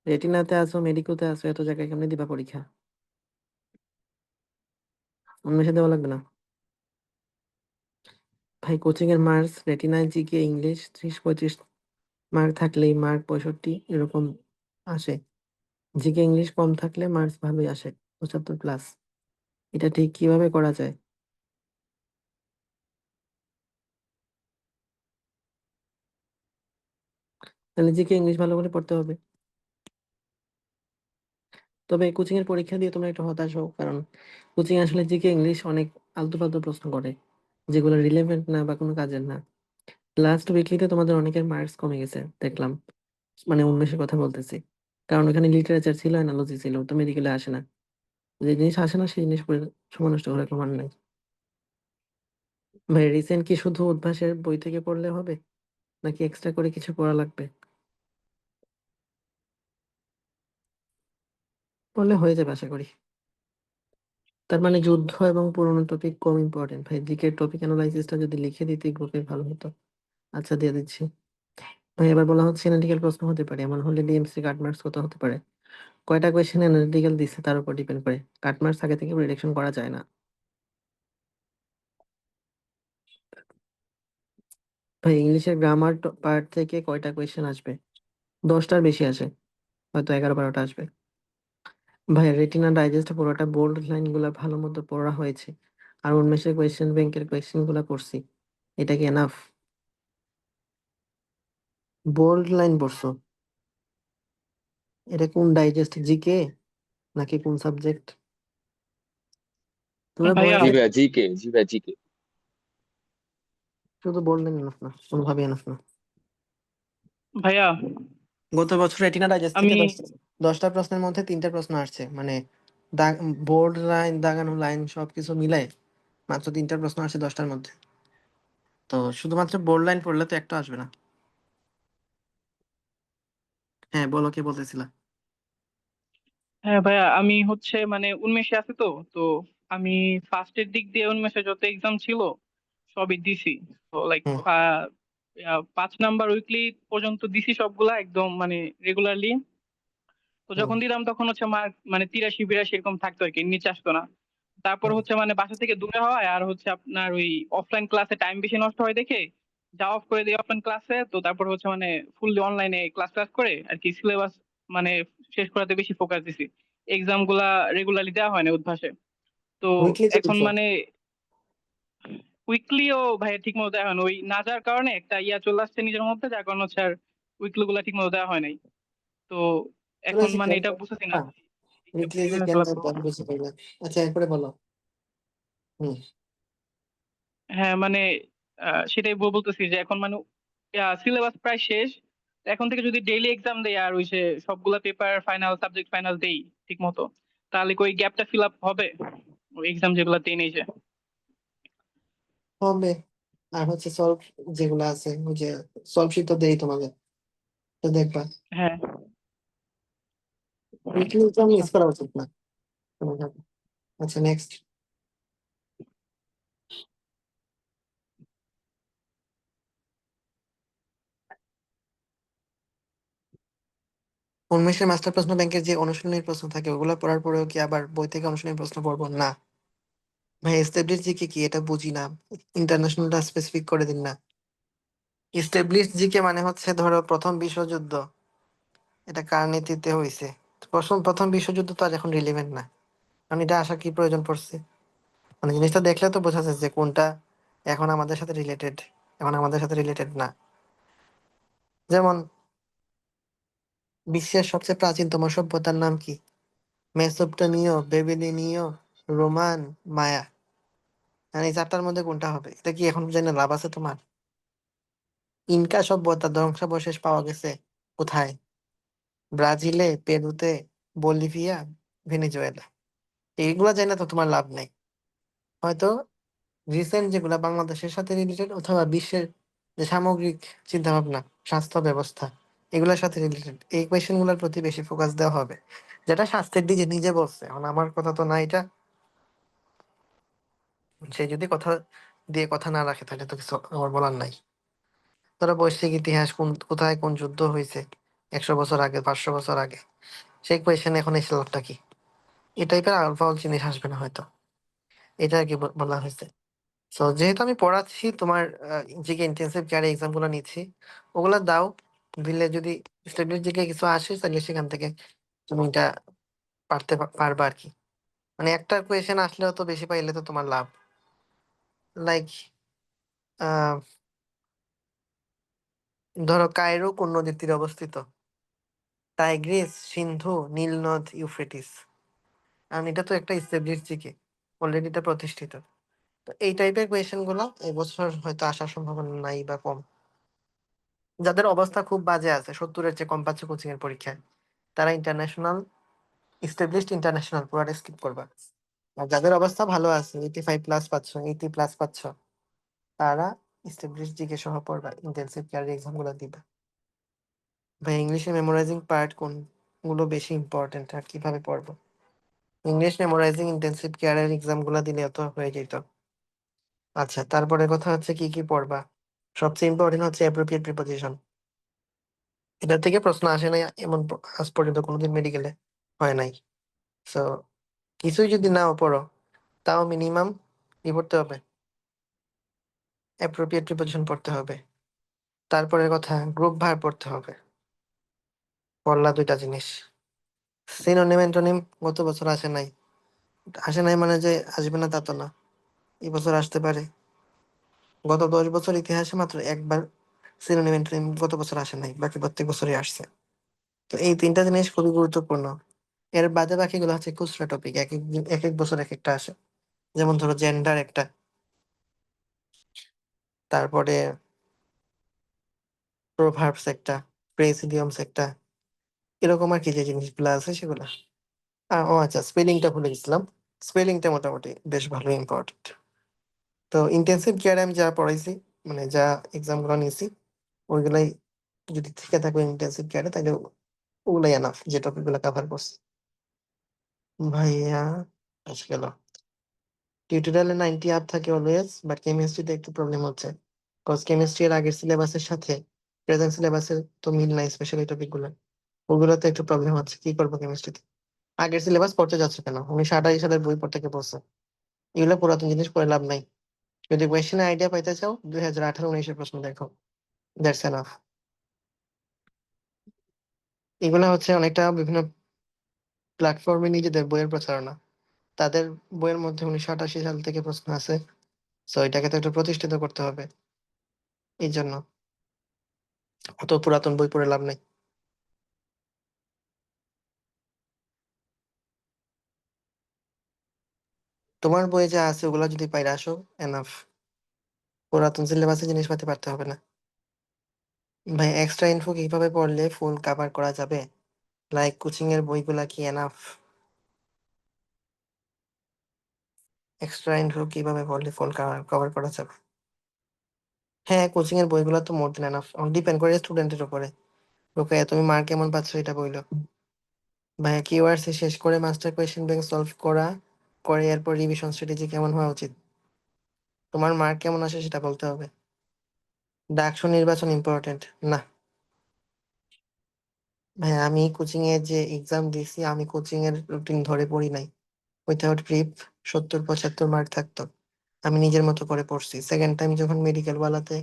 S1: রেটিনাতে আছো মেডিকোতে আছো এত জায়গায় কেমনে দিবা পরীক্ষা? উন্মেষে দেওয়া লাগবে না? ভাই কোচিং এর মার্কস রেটিনায় জিকে ইংলিশ ৩০-৩৫ মার্ক থাকলেই মার্ক ৬৫ এরকম আসে। জিকে ইংলিশ কম থাকলে মার্কস ভালোই আসে ৭৫ প্লাস। এটা ঠিক কিভাবে করা যায়? তাহলে জিকে ইংলিশ ভালো করে পড়তে হবে। তবে কোচিং এর পরীক্ষা দিয়ে তোমরা একটু হতাশ হও কারণ কোচিং আসলে জিকে ইংলিশ অনেক আলতু ফালতু প্রশ্ন করে যেগুলো রিলেভেন্ট না বা কোনো কাজের না। লাস্ট উইকলিতে তোমাদের অনেকের মার্কস কমে গেছে দেখলাম। মানে উন্মেষের কথা বলতেছি। কারণ ওখানে লিটারেচার ছিল অ্যানালজি ছিল তো মেডিকেলে আসে না। যে জিনিস আসে না সেই জিনিস পড়ে সময় নষ্ট করে কোনো মানে নাই। ভাই রিসেন্ট কি শুধু উদ্ভাসের বই থেকে পড়লে হবে নাকি এক্সট্রা করে কিছু পড়া লাগবে? পড়লে হয়ে যাবে আশা করি। তার মানে যুদ্ধ এবং পুরোনো টপিক কম ইম্পর্টেন্ট। ভাই জিকে টপিক অ্যানালাইসিসটা যদি লিখে দিতে গ্রুপে ভালো হতো। আচ্ছা দিয়ে দিচ্ছি। ভাই এবার বলা হচ্ছে অ্যানালিটিক্যাল প্রশ্ন হতে পারে এমন হলে ডিএমসি কাট মার্কস কত হতে পারে? কয়টা কোয়েশ্চেন অ্যানালিটিক্যাল দিচ্ছে তার উপর ডিপেন্ড করে। কাট মার্কস আগে থেকে প্রেডিকশন করা যায় না। ভাই ইংলিশের গ্রামার পার্ট থেকে কয়টা কোয়েশ্চেন আসবে? 10টার বেশি আসে। হয়তো 11-12টা আসবে। ভাই রেটিনা ডাইজেস্ট পুরোটা বোল্ড লাইন গুলা ভালো মতো পড়া হয়েছে। আর উন্মেষের কোয়েশ্চেন ব্যাংকের কোয়েশ্চেন গুলা পড়ছি। এটা কি এনাফ? বোল্ড লাইন পড়ছো? এটা কোন ডাইজেস্ট জিকে নাকি কোন সাবজেক্ট? তোমরা
S3: ভাইয়া
S1: ভয়েস
S4: জি ভাইয়া জিকে।
S1: শুধু বোল্ড লাইন এনাফ না কোনোভাবে এনাফ না।
S3: ভাইয়া
S1: গত বছর রেটিনা ডাইজেস্ট থেকে
S3: আমি
S1: 10টা প্রশ্নের মধ্যে 3টা প্রশ্ন আসছে মানে বোল্ড লাইন দাগানো লাইন সবকিছু মিলাই মাত্র 3টা প্রশ্ন আসছে 10টার মধ্যে। তো শুধুমাত্র বোল্ড লাইন পড়লে তো একটা আসবে না। হ্যাঁ বলো কে বলতেছিলা?
S3: হ্যাঁ ভাইয়া আমি হচ্ছে মানে উনমেষে আছি তো তো আমি ফার্স্টের দিক দিয়ে উনমেষে যত এক্সাম ছিল সবই দিছি। তো লাইক
S1: হুম
S3: 5 নাম্বার উইকলি পর্যন্ত দিছি সবগুলা একদম মানে রেগুলারলি। তো
S1: হুম
S3: যখন দিতাম তখন হচ্ছে মার্ক মানে 83-82 এরকম থাকতো আর কি, নিচে আসতো না। তারপর
S1: হুম।
S3: হচ্ছে মানে বাসা থেকে দূরে হয় আর হচ্ছে আপনার ওই অফলাইন ক্লাসে টাইম বেশি নষ্ট হয় দেখে যা অফ করে দিই অফলাইন ক্লাসে। তো তারপর হচ্ছে মানে ফুললি অনলাইনে ক্লাস ক্লাস করে আর কি সিলেবাস মানে শেষ করাতে বেশি ফোকাস দিছি। এক্সাম গুলা রেগুলারলি দেওয়া হয় না উদ্ভাসে। তো
S1: উইকলি যে
S3: এখন
S1: দিছো
S3: মানে উইকলিও ভাই ঠিক মতো দেওয়া হয় না, ওই না যাওয়ার কারণে একটা ইয়া চলে আসছে নিজের মধ্যে, যার কারণে হচ্ছে আর উইকলি গুলা ঠিক মতো দেওয়া হয় নাই। তো
S1: চলে
S3: এখন
S1: আসি
S3: মানে
S1: কেন?
S3: এটা বুঝতেছি না
S1: উইকলি যে
S3: কিভাবে
S1: কেন
S3: ক্লাস করবো।
S1: আমি বুঝতে পারি না। আচ্ছা এরপরে বলো। হুম।
S3: হ্যাঁ মানে সেটাই বলতেছি যে এখন মানে সিলেবাস প্রায় শেষ। এখন থেকে যদি ডেইলি এক্সাম দেই আর ওই যে সবগুলা পেপার ফাইনাল সাবজেক্ট ফাইনাল দেই ঠিক মতো, তাহলে কি ওই গ্যাপটা ফিল আপ হবে ওই এক্সাম যেগুলা দেই নেই যে?
S1: হবে। আর হচ্ছে সলভ যেগুলো আছে ওই যে সলভ শিট তো দেই তোমাদের, তো দেখবা
S3: হ্যাঁ।
S1: উইকলি এক্সাম
S3: আচ্ছা।
S1: মিস করা উচিত না কোনোভাবে। আচ্ছা নেক্সট। উন্মেষের মাস্টার প্রশ্ন ব্যাংকের যে অনুশীলনী প্রশ্ন থাকে ওগুলো পড়ার পরেও কি আবার বই থেকে অনুশীলনী প্রশ্ন পড়বো? না ভাই, এস্টাবলিশ জিকে কি এটা বুঝি না, ইন্টারন্যাশনালটা স্পেসিফিক করে দিন না। এস্টাবলিশ জিকে মানে হচ্ছে ধরো প্রথম বিশ্বযুদ্ধ, এটা কার নেতৃত্বে হয়েছে। প্রথম প্রথম বিশ্বযুদ্ধ তো আর এখন রিলেভেন্ট না, কারণ এটা আসার কি প্রয়োজন পড়ছে? মানে জিনিসটা দেখলে তো বোঝা যাচ্ছে যে কোনটা এখন আমাদের সাথে রিলেটেড, এখন আমাদের সাথে রিলেটেড না। যেমন বিশ্বের সবচেয়ে প্রাচীনতম সভ্যতার নাম কি? মেসোপটেমীয়, বেবিলনীয়, রোমান, মায়া। আর এই চারটার মধ্যে কোনটা হবে? এটা কি এখন জেনে লাভ আছে তোমার? ইনকা সভ্যতার ধ্বংসাবশেষ পাওয়া গেছে কোথায়? ব্রাজিলে, পেরুতে, বলিভিয়া, ভেনেজুয়েলা। এইগুলা জেনে তো তোমার লাভ নেই। হয়তো রিসেন্ট যেগুলা বাংলাদেশের সাথে রিলেটেড অথবা বিশ্বের যে সামগ্রিক চিন্তা ভাবনা, স্বাস্থ্য ব্যবস্থা, এগুলোর সাথে রিলেটেড এই কোয়েশ্চেন গুলোর প্রতি বেশি ফোকাস দেওয়া হবে, যেটা স্বাস্থ্যের দিকে নিজে বলছে। এখন আমার কথা তো না এটা, সে যদি কথা দিয়ে কথা না রাখে তাহলে তো কিছু আমার বলার নাই। ধরো বৈশ্বিক ইতিহাস কোথায় কোন যুদ্ধ হয়েছে 100 বছর আগে, 500 বছর আগে, সেই কোয়েশ্চেন এখন এসে লাভটা কি? এই টাইপের আলফাউল জিনিস আসবে না হয়তো, এটা আর কি বলা হয়েছে। তো যেহেতু আমি পড়াচ্ছি তোমার জিকে ইন্টেন্সিভ কেয়ার এক্সাম গুলো নিচ্ছি, ওগুলা দাও, দিলে যদি স্টেবিলিটি জিকে কিছু আসে তাহলে সেখান থেকে তুমি এটা পারবা আর কি। মানে একটা কোয়েশ্চেন আসলেও তো বেশি পাইলে তো তোমার লাভ। লাইক ধরো কায়রো কোন নদীর তীরে অবস্থিত? টাইগ্রিস, সিন্ধু, নীল নদ, ইউফ্রেটিস। কারণ এটা তো একটা স্টেবলিশ জিকে, অলরেডি এটা প্রতিষ্ঠিত। তো এই টাইপের কোয়েশ্চেন গুলো এবছর হয়তো আসার সম্ভাবনা নাই বা কম। যাদের অবস্থা খুব বাজে আছে, 70-এর চেয়ে কম পাচ্ছে কোচিং এর পরীক্ষায়, তারা ইন্টারন্যাশনাল, স্টেবলিশড ইন্টারন্যাশনাল পুরোটা স্কিপ করবা। আর যাদের অবস্থা ভালো আছে, 85+ পাচ্ছ, 80+ পাচ্ছ, তারা স্টেবলিশ জিকে সহ পড়বা, ইন্টেন্সিভ কেয়ার এক্সাম গুলো দিবা। ভাই ইংলিশে মেমোরাইজিং পার্ট কোনগুলো বেশি ইম্পর্টেন্ট আর কিভাবে পড়বো? ইংলিশ মেমোরাইজিং ইন্টেন্সিভ কেয়ারের এক্সাম গুলো দিলে তো হয়ে যেত। আচ্ছা, তারপরে কথা হচ্ছে কি কি পড়বা। সবচেয়ে ইম্পর্টেন্ট হচ্ছে অ্যাপ্রোপ্রিয়েট প্রিপোজিশন। এটা থেকে প্রশ্ন আসে নাই এমন আজ পর্যন্ত কোনোদিন মেডিকেলে হয় নাই। সো কিছুই যদি নাও পড়ো, তাও মিনিমাম কি পড়তে হবে? অ্যাপ্রোপ্রিয়েট প্রিপোজিশন পড়তে হবে। তারপরে কথা গ্রুপ ভার পড়তে হবে। পড়লা দুইটা জিনিস। সিনোনিম অ্যান্টোনিম গত বছর আসে নাই, আসে নাই মানে যে আসবে না তা তো না, এই বছর আসতে পারে। গত 10 বছর ইতিহাসে মাত্র একবার সিনোনিম অ্যান্টোনিম গত বছর আসে নাই, বাকি প্রত্যেক বছরই আসছে। তো এই তিনটা জিনিস খুবই গুরুত্বপূর্ণ। এর বাদে বাকিগুলো হচ্ছে খুচরা টপিক, এক এক এক এক বছর এক একটা আসে। যেমন ধরো জেন্ডার একটা, তারপরে প্রোভার্বস একটা, প্রেসিডিয়ামস একটা, এরকম আর কি যে জিনিসগুলো আছে সেগুলো। ও আচ্ছা, স্পেলিংটা ভুলে গেছিলাম। স্পেলিংটা মোটামুটি বেশ ভালো ইম্পর্টেন্ট। তো ইন্টেন্সিভ কেয়ারে আমি যা পড়াইছি, মানে যা এক্সাম গুলো নিয়েছি, ওইগুলাই যদি থেকে থাকবে ইন্টেন্সিভ কেয়ারে, তাহলে ওগুলাই এনাফ যে টপিক গুলো কাভার করছে। ভাইয়া আজকে গেল টিউটোরিয়ালে 90 আপ থাকে অলওয়েজ, বাট কেমিস্ট্রিতে একটু প্রবলেম হচ্ছে, কজ কেমিস্ট্রি এর আগের সিলেবাসের সাথে প্রেজেন্ট সিলেবাসের তো মিল নাই, স্পেশালি টপিক গুলো, ওগুলোতে একটু প্রবলেম হচ্ছে। কি করবো কেমিস্ট্রিতে? আগের সিলেবাস পড়তে যাচ্ছে কেন? 1928 সালের বই পড়তে কে বলছে? এগুলো পুরাতন জিনিস পড়ে লাভ নাই। যদি কোয়েশ্চেনের আইডিয়া পাইতে চাও, 2018-19-এর প্রশ্ন দেখো, দ্যাটস এনাফ। এগুলো হচ্ছে অনেকটা বিভিন্ন প্ল্যাটফর্মে নিজেদের বইয়ের প্রচারণা, তাদের বইয়ের মধ্যে 1988 সাল থেকে প্রশ্ন আছে, তো এটাকে তো একটু প্রতিষ্ঠিত করতে হবে। এই জন্য অত পুরাতন বই পড়ে লাভ নাই। তোমার বইয়ে যা আছে ওগুলা যদি পাইরা আসো, এনাফ। পুরাতন সিলেবাসে জিনিসপাতি পারতে হবে না। ভাই এক্সট্রা ইনফো কিভাবে পড়লে ফুল কভার করা যাবে? লাইক কোচিং এর বইগুলা কি এনাফ? এক্সট্রা ইনফো কিভাবে পড়লে ফুল কভার করা যাবে? হ্যাঁ, কোচিং এর বইগুলো তো মোর দেন এনাফ। ডিপেন্ড করে স্টুডেন্টের উপরে। রোকেয়া তুমি মার্ক কেমন পাচ্ছ এটা বইলো। ভাইয়া কিওয়ার্ডস শেষ করে মাস্টার কোয়েশ্চেন ব্যাংক সলভ করা করে এরপর রিভিশন স্ট্র্যাটেজি কেমন হওয়া উচিত। তোমার মার্ক কেমন আসে সেটা বলতে হবে। ডাকসু নির্বাচন ইম্পর্টেন্ট না। ভাই আমি কোচিং এ যে এক্সাম দিছি, আমি কোচিং এর রুটিন ধরে পড়ি নাই। উইথাউট প্রিপ 70-75 মার্ক থাকতো। আমি নিজের মতো করে পড়ছি। সেকেন্ড টাইম যখন মেডিকেল ওয়ালাতে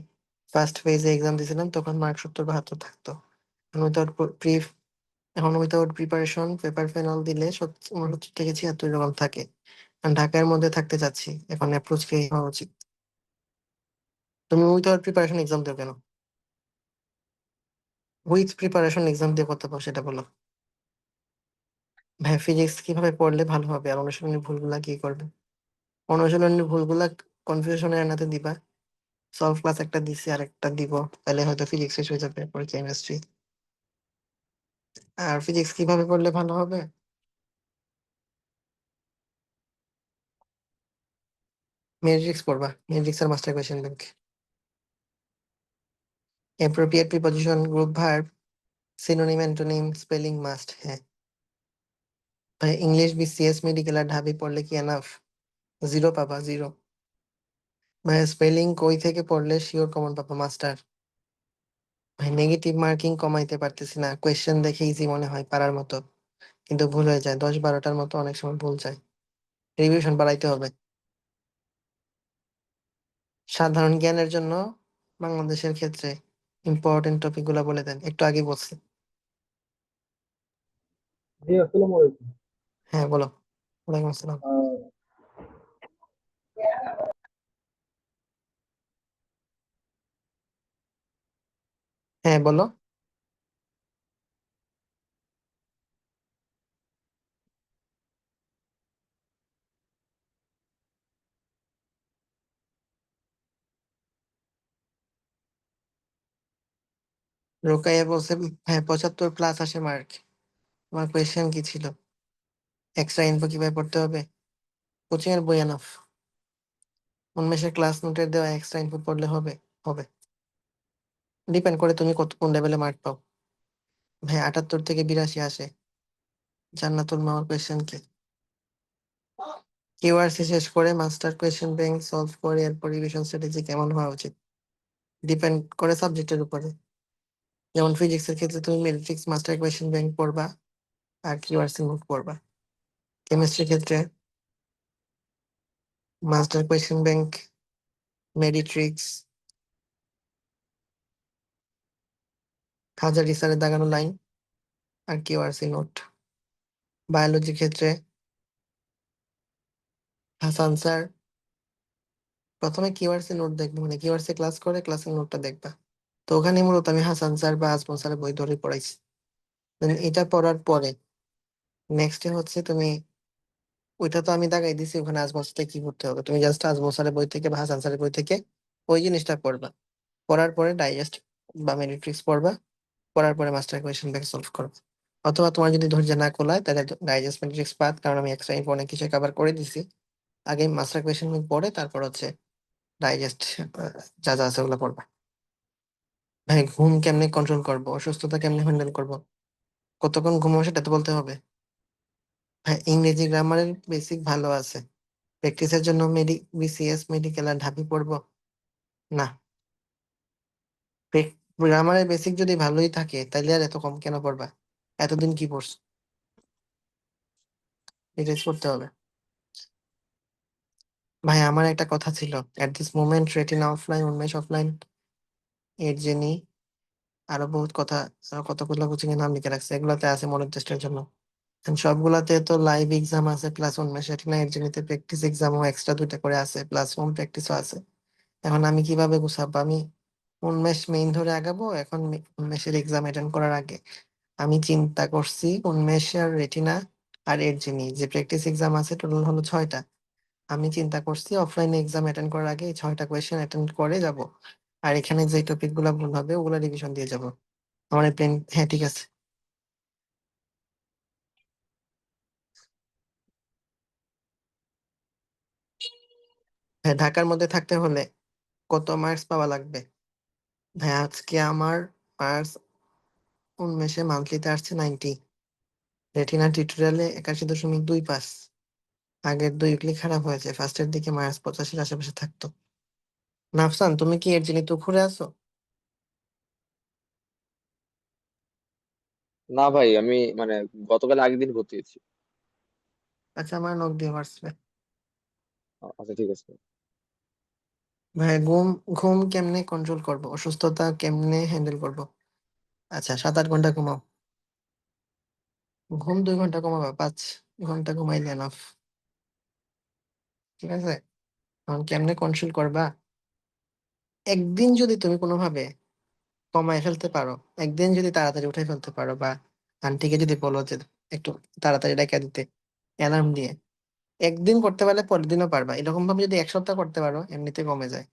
S1: ফার্স্ট ফেজে এক্সাম দিয়েছিলাম তখন মার্ক 70-72 থাকতো। উইথাউট প্রিপ, এখন উইথাউট প্রিপারেশন পেপার ফাইনাল দিলে 70 থেকে 76 এরকম থাকে। আর ঢাকার মধ্যে থাকতে চাচ্ছি, এখন অ্যাপ্রোচ কি হওয়া উচিত। তুমি উইথাউট প্রিপারেশন এক্সাম দেও কেন? উইথ প্রিপারেশন এক্সাম দিয়ে কত পাও সেটা বলো। ভাই ফিজিক্স কিভাবে পড়লে ভালো হবে আর অনুশীলনের ভুলগুলা কি করবে? অনুশীলনের ভুলগুলা কনফিউশনে আনাতে দিবা। সলভ ক্লাস একটা দিছি আর একটা দিব, তাহলে হয়তো ফিজিক্স শেষ হয়ে যাবে, পরে কেমিস্ট্রি। আর ফিজিক্স কিভাবে পড়লে ভালো হবে? ম্যাট্রিক্স পড়বা, ম্যাট্রিক্স আর master question bank. Appropriate preposition, group verb, synonym, antonym, spelling must. হ্যাঁ ভাই, ইংলিশ বিসিএস মেডিকেল আর ঢাবি পড়লে কি এনাফ? 0 পাবা, 0। ভাই স্পেলিং কই থেকে পড়লে শিওর কমন পাবা? মাস্টার। ভাই নেগেটিভ মার্কিং কমাইতে পারতেছি না, কোয়েশ্চেন দেখে ইজি মনে হয় পারার মতো, কিন্তু ভুল হয়ে যায় 10-12টার মতো, অনেক সময় ভুল যায়। রিভিশন বাড়াইতে হবে। সাধারণ জ্ঞানের জন্য বাংলাদেশের ক্ষেত্রে ইম্পর্টেন্ট টপিক গুলা বলে দেন, একটু আগে বলছি।
S4: জি, আসসালামু আলাইকুম।
S1: হ্যাঁ বলো। ওয়ালাইকুম আসসালাম।
S4: আহ,
S1: হ্যাঁ বলো। রোকাইয়া বলছে হ্যাঁ 75+ আসে মার্ক। আমার কোয়েশ্চেন কি ছিল? এক্সট্রা ইনফো কিভাবে পড়তে হবে? কোচিং এর বই এনাফ। উন্মেষের ক্লাস নোটের দেওয়া এক্সট্রা ইনপু পড়লে হবে? হবে। ডিপেন্ড করে তুমি কত কোন লেভেলে মার্ক পাও। ভাই 78 থেকে 82 আসে। জান্নাতুল মাওয়ার কোয়েশ্চেন কি? কিউআরসি শেষ করে মাস্টার কোয়েশ্চেন ব্যাংক সলভ করে এরপর রিভিশন স্ট্র্যাটেজি কেমন হওয়া উচিত? ডিপেন্ড করে সাবজেক্টের উপরে। যেমন ফিজিক্স এর ক্ষেত্রে তুমি ম্যাট্রিক্স মাস্টার কোয়েশ্চেন ব্যাংক পড়বা আর কিউআরসি নোট পড়বা। কেমিস্ট্রির ক্ষেত্রে মাস্টার কোয়েশ্চেন ব্যাংক, মেডিট্রিক্স, হাজারি স্যারের দাগানো লাইন আর কিউআরসি নোট। বায়োলজির ক্ষেত্রে হাসান স্যার, প্রথমে কিউআরসি নোট দেখবো, মানে কিউআরসি ক্লাস করে ক্লাসের নোটটা দেখবা। তো ওখানে মূলত আমি হাসান স্যার বা আজমল স্যারের বই ধরে পড়াইছি। Then এটা পড়ার পরে নেক্সট হচ্ছে তুমি, ওইটা তো আমি দাগাই দিছি, ওখানে আজমল স্যার কি করতে হবে, তুমি জাস্ট আজমল স্যারের বই থেকে বা হাসান স্যারের বই থেকে ওই জিনিসটা পড়বা। পড়ার পরে ডাইজেস্ট বা মেডিট্রিক্স পড়বা। পড়ার পরে মাস্টার কোয়েশ্চেন ব্যাংক সলভ করবা। অথবা তোমার যদি ধৈর্য না কোলায় তাহলে ডাইজেস্ট মেডিট্রিক্স বাদ, কারণ আমি এক্সট্রা ইনফো অনেক কিছু কভার করে দিছি। আগে মাস্টার কোয়েশ্চেন ব্যাংক পড়ে তারপর হচ্ছে ডাইজেস্ট যা যা আছে ওগুলো পড়বা। ভাই ঘুম কেমনে কন্ট্রোল করবো, অসুস্থতা কেমনে হ্যান্ডেল করবো, কতক্ষণ ঘুমাবো সেটা তো বলতে হবে। ভাই ইংরেজি গ্রামারের বেসিক ভালো আছে, প্র্যাকটিসের জন্য বিসিএস মেডিকেল আর ঢাবি পড়বো না। গ্রামারের বেসিক যদি ভালোই থাকে তাহলে আর এত কম কেন পড়বা? এতদিন কি পড়ছো? রিভাইজ করতে হবে। ভাই আমার একটা কথা ছিল, at this moment retina offline, উন্মেষ অফলাইন, এর জেনি, আরো বহুত কথা, আরো কতগুলো কোচিং এর নাম লিখে রাখছে, এগুলাতে আছে মডেল টেস্টের জন্য। And সবগুলাতে তো লাইভ এক্সাম আছে, প্লাস উন্মেষ রেটিনা এর জেনিতে প্র্যাকটিস এক্সামও এক্সট্রা 2টা করে আছে, প্লাস হোম প্র্যাকটিসও আছে। এখন আমি কিভাবে গুছাবো? আমি উন্মেষ মেইন ধরে আগাবো এখন? উন্মেষের এক্সাম অ্যাটেন্ড করার আগে আমি চিন্তা করছি উন্মেষের রেটিনা আর এর জেনি যে প্র্যাকটিস এক্সাম আছে, টোটাল হলো 6টা। আমি চিন্তা করছি অফলাইনে এক্সাম অ্যাটেন্ড করার আগে এই 6টা কোয়েশ্চেন অ্যাটেন্ড করে যাব। আর এখানে যে টপিক গুলা ভুল হবে ওগুলা রিভিশন দিয়ে যাব। আমার প্ল্যান, হ্যাঁ ঠিক আছে। হ্যাঁ ঢাকার মধ্যে থাকতে হলে কত মার্কস পাওয়া লাগবে? ভাই আজকে আমার মার্কস উনমেষে মান্থলিতে আসছে 90, রেটিনা টিউটোরিয়ালে 81.2 পাস। আগের 2 উইকলি খারাপ হয়েছে, ফার্স্টের দিকে মার্কস 85-র আশেপাশে থাকতো। নাফসান, তুমি কি এর জন্য তুখুরে আছো?
S5: না ভাই, আমি মানে গতকাল আগের দিন ভর্তি হয়েছি।
S1: আচ্ছা, আমার নক দিয়ে হোয়াটসঅ্যাপে।
S5: আচ্ছা ঠিক আছে।
S1: ভাই ঘুম ঘুম কেমনে কন্ট্রোল করবো, অসুস্থতা কেমনে হ্যান্ডেল করবো? আচ্ছা, 7-8 ঘন্টা ঘুমাও। ঘুম 2 ঘন্টা কমাবা, 5 ঘন্টা ঘুমাইলে এনাফ। ঠিক আছে, এখন কেমনে কন্ট্রোল করবা? একদিন যদি তুমি কোনোভাবে কমায় ফেলতে পারো, একদিন যদি তাড়াতাড়ি উঠে ফেলতে পারো, বা আন্টিকে যদি বলো যে একটু তাড়াতাড়ি ডাকা দিতে অ্যালার্ম দিয়ে, একদিন করতে পারলে পরের দিনও পারবা। এরকম ভাবে যদি 1 সপ্তাহ করতে পারো, এমনিতে কমে যায়।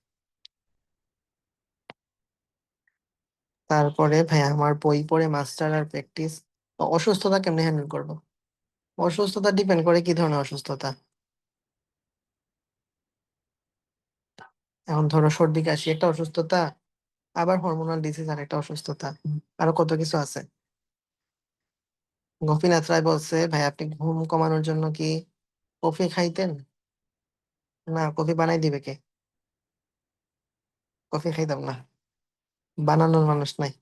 S1: তারপরে ভাই আমার বই পড়ে মাস্টার আর প্র্যাকটিস। অসুস্থতা কেমনে হ্যান্ডেল করবো? অসুস্থতা ডিপেন্ড করে কি ধরনের অসুস্থতা। এখন ধরো সর্দি কাশি একটা অসুস্থতা, আবার হরমোনাল ডিজিজ আর একটা অসুস্থতা, আরো কত কিছু আছে। গোপীনাথ রায় বলছে, ভাই আপনি ঘুম কমানোর জন্য কি কফি খাইতেন? না, কফি বানাই দিবে কে? কফি খাইতাম না, বানানোর মানুষ নাই।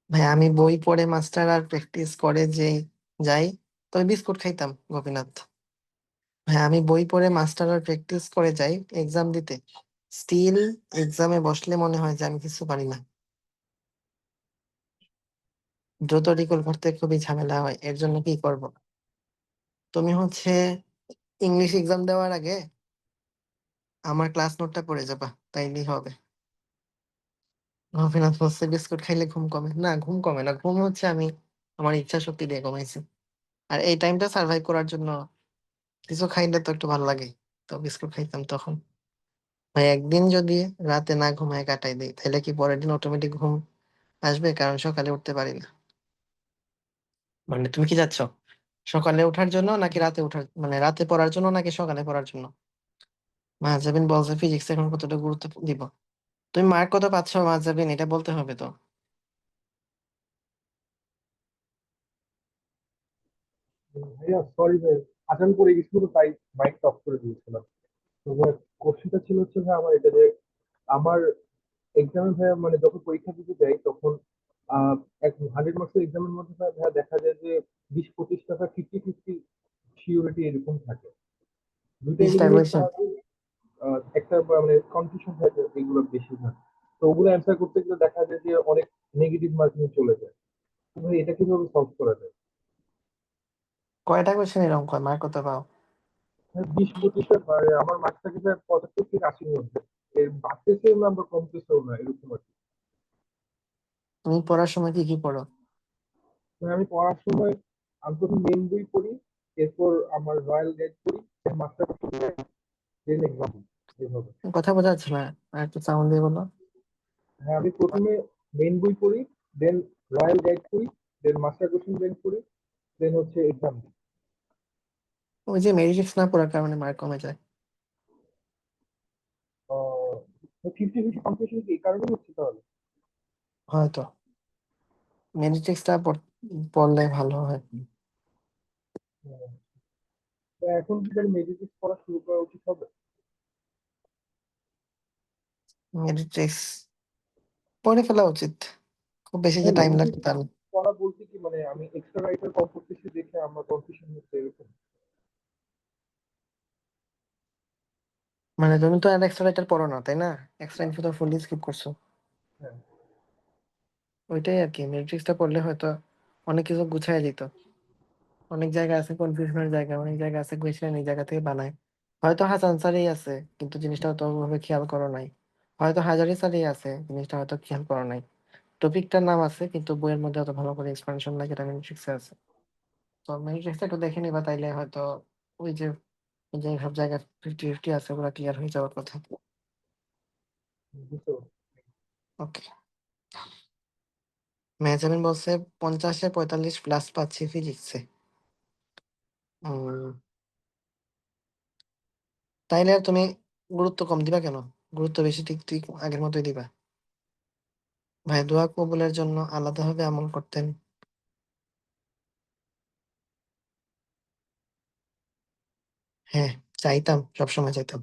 S1: ভাই আমি বই পড়ে মাস্টার আর প্র্যাকটিস করে যে যাই, তবে বিস্কুট খাইতাম গোপীনাথ। ভাই আমি বই পড়ে মাস্টার আর প্র্যাকটিস করে যাই এক্সাম দিতে, স্টিল এক্সামে বসলে মনে হয় যে আমি কিছু পারি না। দ্রুত রিকল করতে খুবই ঝামেলা হয়, এর জন্য কি করব? তুমি হচ্ছে ইংলিশ এক্সাম দেওয়ার আগে আমার ক্লাস নোটটা পড়ে যাবা, তাইলেই হবে। গোপীনাথ বলছে বিস্কুট খাইলে ঘুম কমে না, ঘুম কমে না, ঘুম হচ্ছে আমি আমার ইচ্ছা শক্তি দিয়ে কমাইছি। আর এই টাইমটা সার্ভাইভ করার জন্য কিছু খাইলে তো একটু ভালো লাগে, তো বিস্কুট খাইতাম তখন। ভাই একদিন যদি রাতে না ঘুমায় কাটাই দিই, তাহলে কি পরের দিন অটোমেটিক ঘুম আসবে? কারণ সকালে উঠতে পারি না। মানে তুমি কি যাচ্ছ সকালে ওঠার জন্য নাকি রাতে ওঠার, মানে রাতে পড়ার জন্য নাকি সকালে পড়ার জন্য? মাহজাবিন বলছে ফিজিক্স এখন কতটা গুরুত্ব দিব। তুমি মার্ক কত পাচ্ছ মাহজাবিন, এটা বলতে হবে তো।
S4: ভাইয়া সরি ভাই, আচান করে গেছিল তাই মাইকটা অফ করে দিয়েছিলাম। তো ভাই, কোশ্চেনটা ছিল হচ্ছে ভাই আমার এটা যে আমার এক্সামে ভাইয়া মানে যখন পরীক্ষা দিতে যাই তখন আহ 100 মার্কসের এক্সামের মধ্যে ভাইয়া দেখা যায় যে 20-25 টাকা 50-50 সিওরিটি এরকম থাকে। দুইটা
S1: 20টা
S4: এলিমেন্ট
S1: কোয়েশ্চেন।
S4: একটা মানে কনফিউশন থাকে এগুলো বেশিরভাগ। তো ওগুলো অ্যান্সার করতে গেলে দেখা যায় যে অনেক নেগেটিভ মার্কিং চলে যায়। তো ভাই এটা কিভাবে সলভ করা যায়?
S1: কয়টা কোয়েশ্চেন এরকম হয়, মার্ক কত পাও?
S4: 20-25টা আমার মার্কস থাকে প্রায় 75 থেকে 80-র মধ্যে। এর বাড়তেছেও না বা কমতেছেও না এরকম আর কি।
S1: তুমি পড়ার সময় কি কি পড়ো?
S4: মানে আমি পড়ার সময় আমি প্রথম মেন বই পড়ি, এরপর আমার রয়্যাল গাইড পড়ি, মাস্টার দেন এক্সাম এভাবে।
S1: কথা বোঝা যাচ্ছে না, আর একটু সাউন্ড দিয়ে বলো।
S4: হ্যাঁ, আমি প্রথমে মেন বই পড়ি, দেন রয়্যাল গাইড পড়ি, দেন মাস্টার কোশ্চেন ব্যাংক পড়ি, দেন হচ্ছে এক্সাম দিই।
S1: ওই যে মেডিটেক্স না পড়ার কারণে মার্ক কমে যায়।
S4: 50-50 কম্পিটিশন কি এই কারণে হচ্ছে তাহলে?
S1: হয়তো মেডিটেক্সটা পড়লে ভালো হয়।
S4: হ্যাঁ। তো এখন কি তাহলে মেডিটেক্স পড়া শুরু করা উচিত হবে?
S1: মেডিটেক্স পড়ে ফেলা উচিত, খুব বেশি যে
S4: হ্যাঁ,
S1: টাইম লাগবে
S4: মেডিটেক্স
S1: তার না।
S4: পড়া বলতে কি মানে আমি এক্সট্রা রাইটার কম করতেছি দেখে আমার কনফিউশন হচ্ছে এরকম।
S1: মানে তুমি তো আর এক্সট্রা রাইটার পড়ো না, তাই না? এক্সট্রা ইনফো তো ফুললি স্কিপ করছো।
S4: হ্যাঁ।
S1: ওইটাই আর কি, মেট্রিক্সটা পড়লে হয়তো অনেক কিছু গুছায় যেত। অনেক জায়গা আছে কনফিউশনের জায়গা, অনেক জায়গা আছে কোয়েশ্চেন এই জায়গা থেকে বানায়। হয়তো হাসান স্যারই আছে, কিন্তু জিনিসটা তো ওভাবে খেয়াল করো নাই। হয়তো হাজারি স্যারই আছে, জিনিসটা হয়তো খেয়াল করো নাই। টপিকটার নাম আছে কিন্তু বইয়ের মধ্যে অত ভালো করে এক্সপ্লেনেশন নাই, যেটা মেট্রিক্সে আছে। তো মেট্রিক্সটা একটু দেখে নিবা, তাইলে হয়তো ওই যে যে সব জায়গায় 50-50 আছে ওগুলো ক্লিয়ার হয়ে যাওয়ার কথা।
S4: বুঝতে পারছি।
S1: ওকে। মেহজাবিন বলছে 50-এ 45 প্লাস পাচ্ছি ফিজিক্সে। তাইলে আর তুমি গুরুত্ব কম দিবা কেন? গুরুত্ব বেশি ঠিক আগের মতোই দিবা? ভাই দোয়া কবুলের জন্য আলাদাভাবে আমল করতেন। হ্যাঁ, চাইতাম, সবসময় চাইতাম।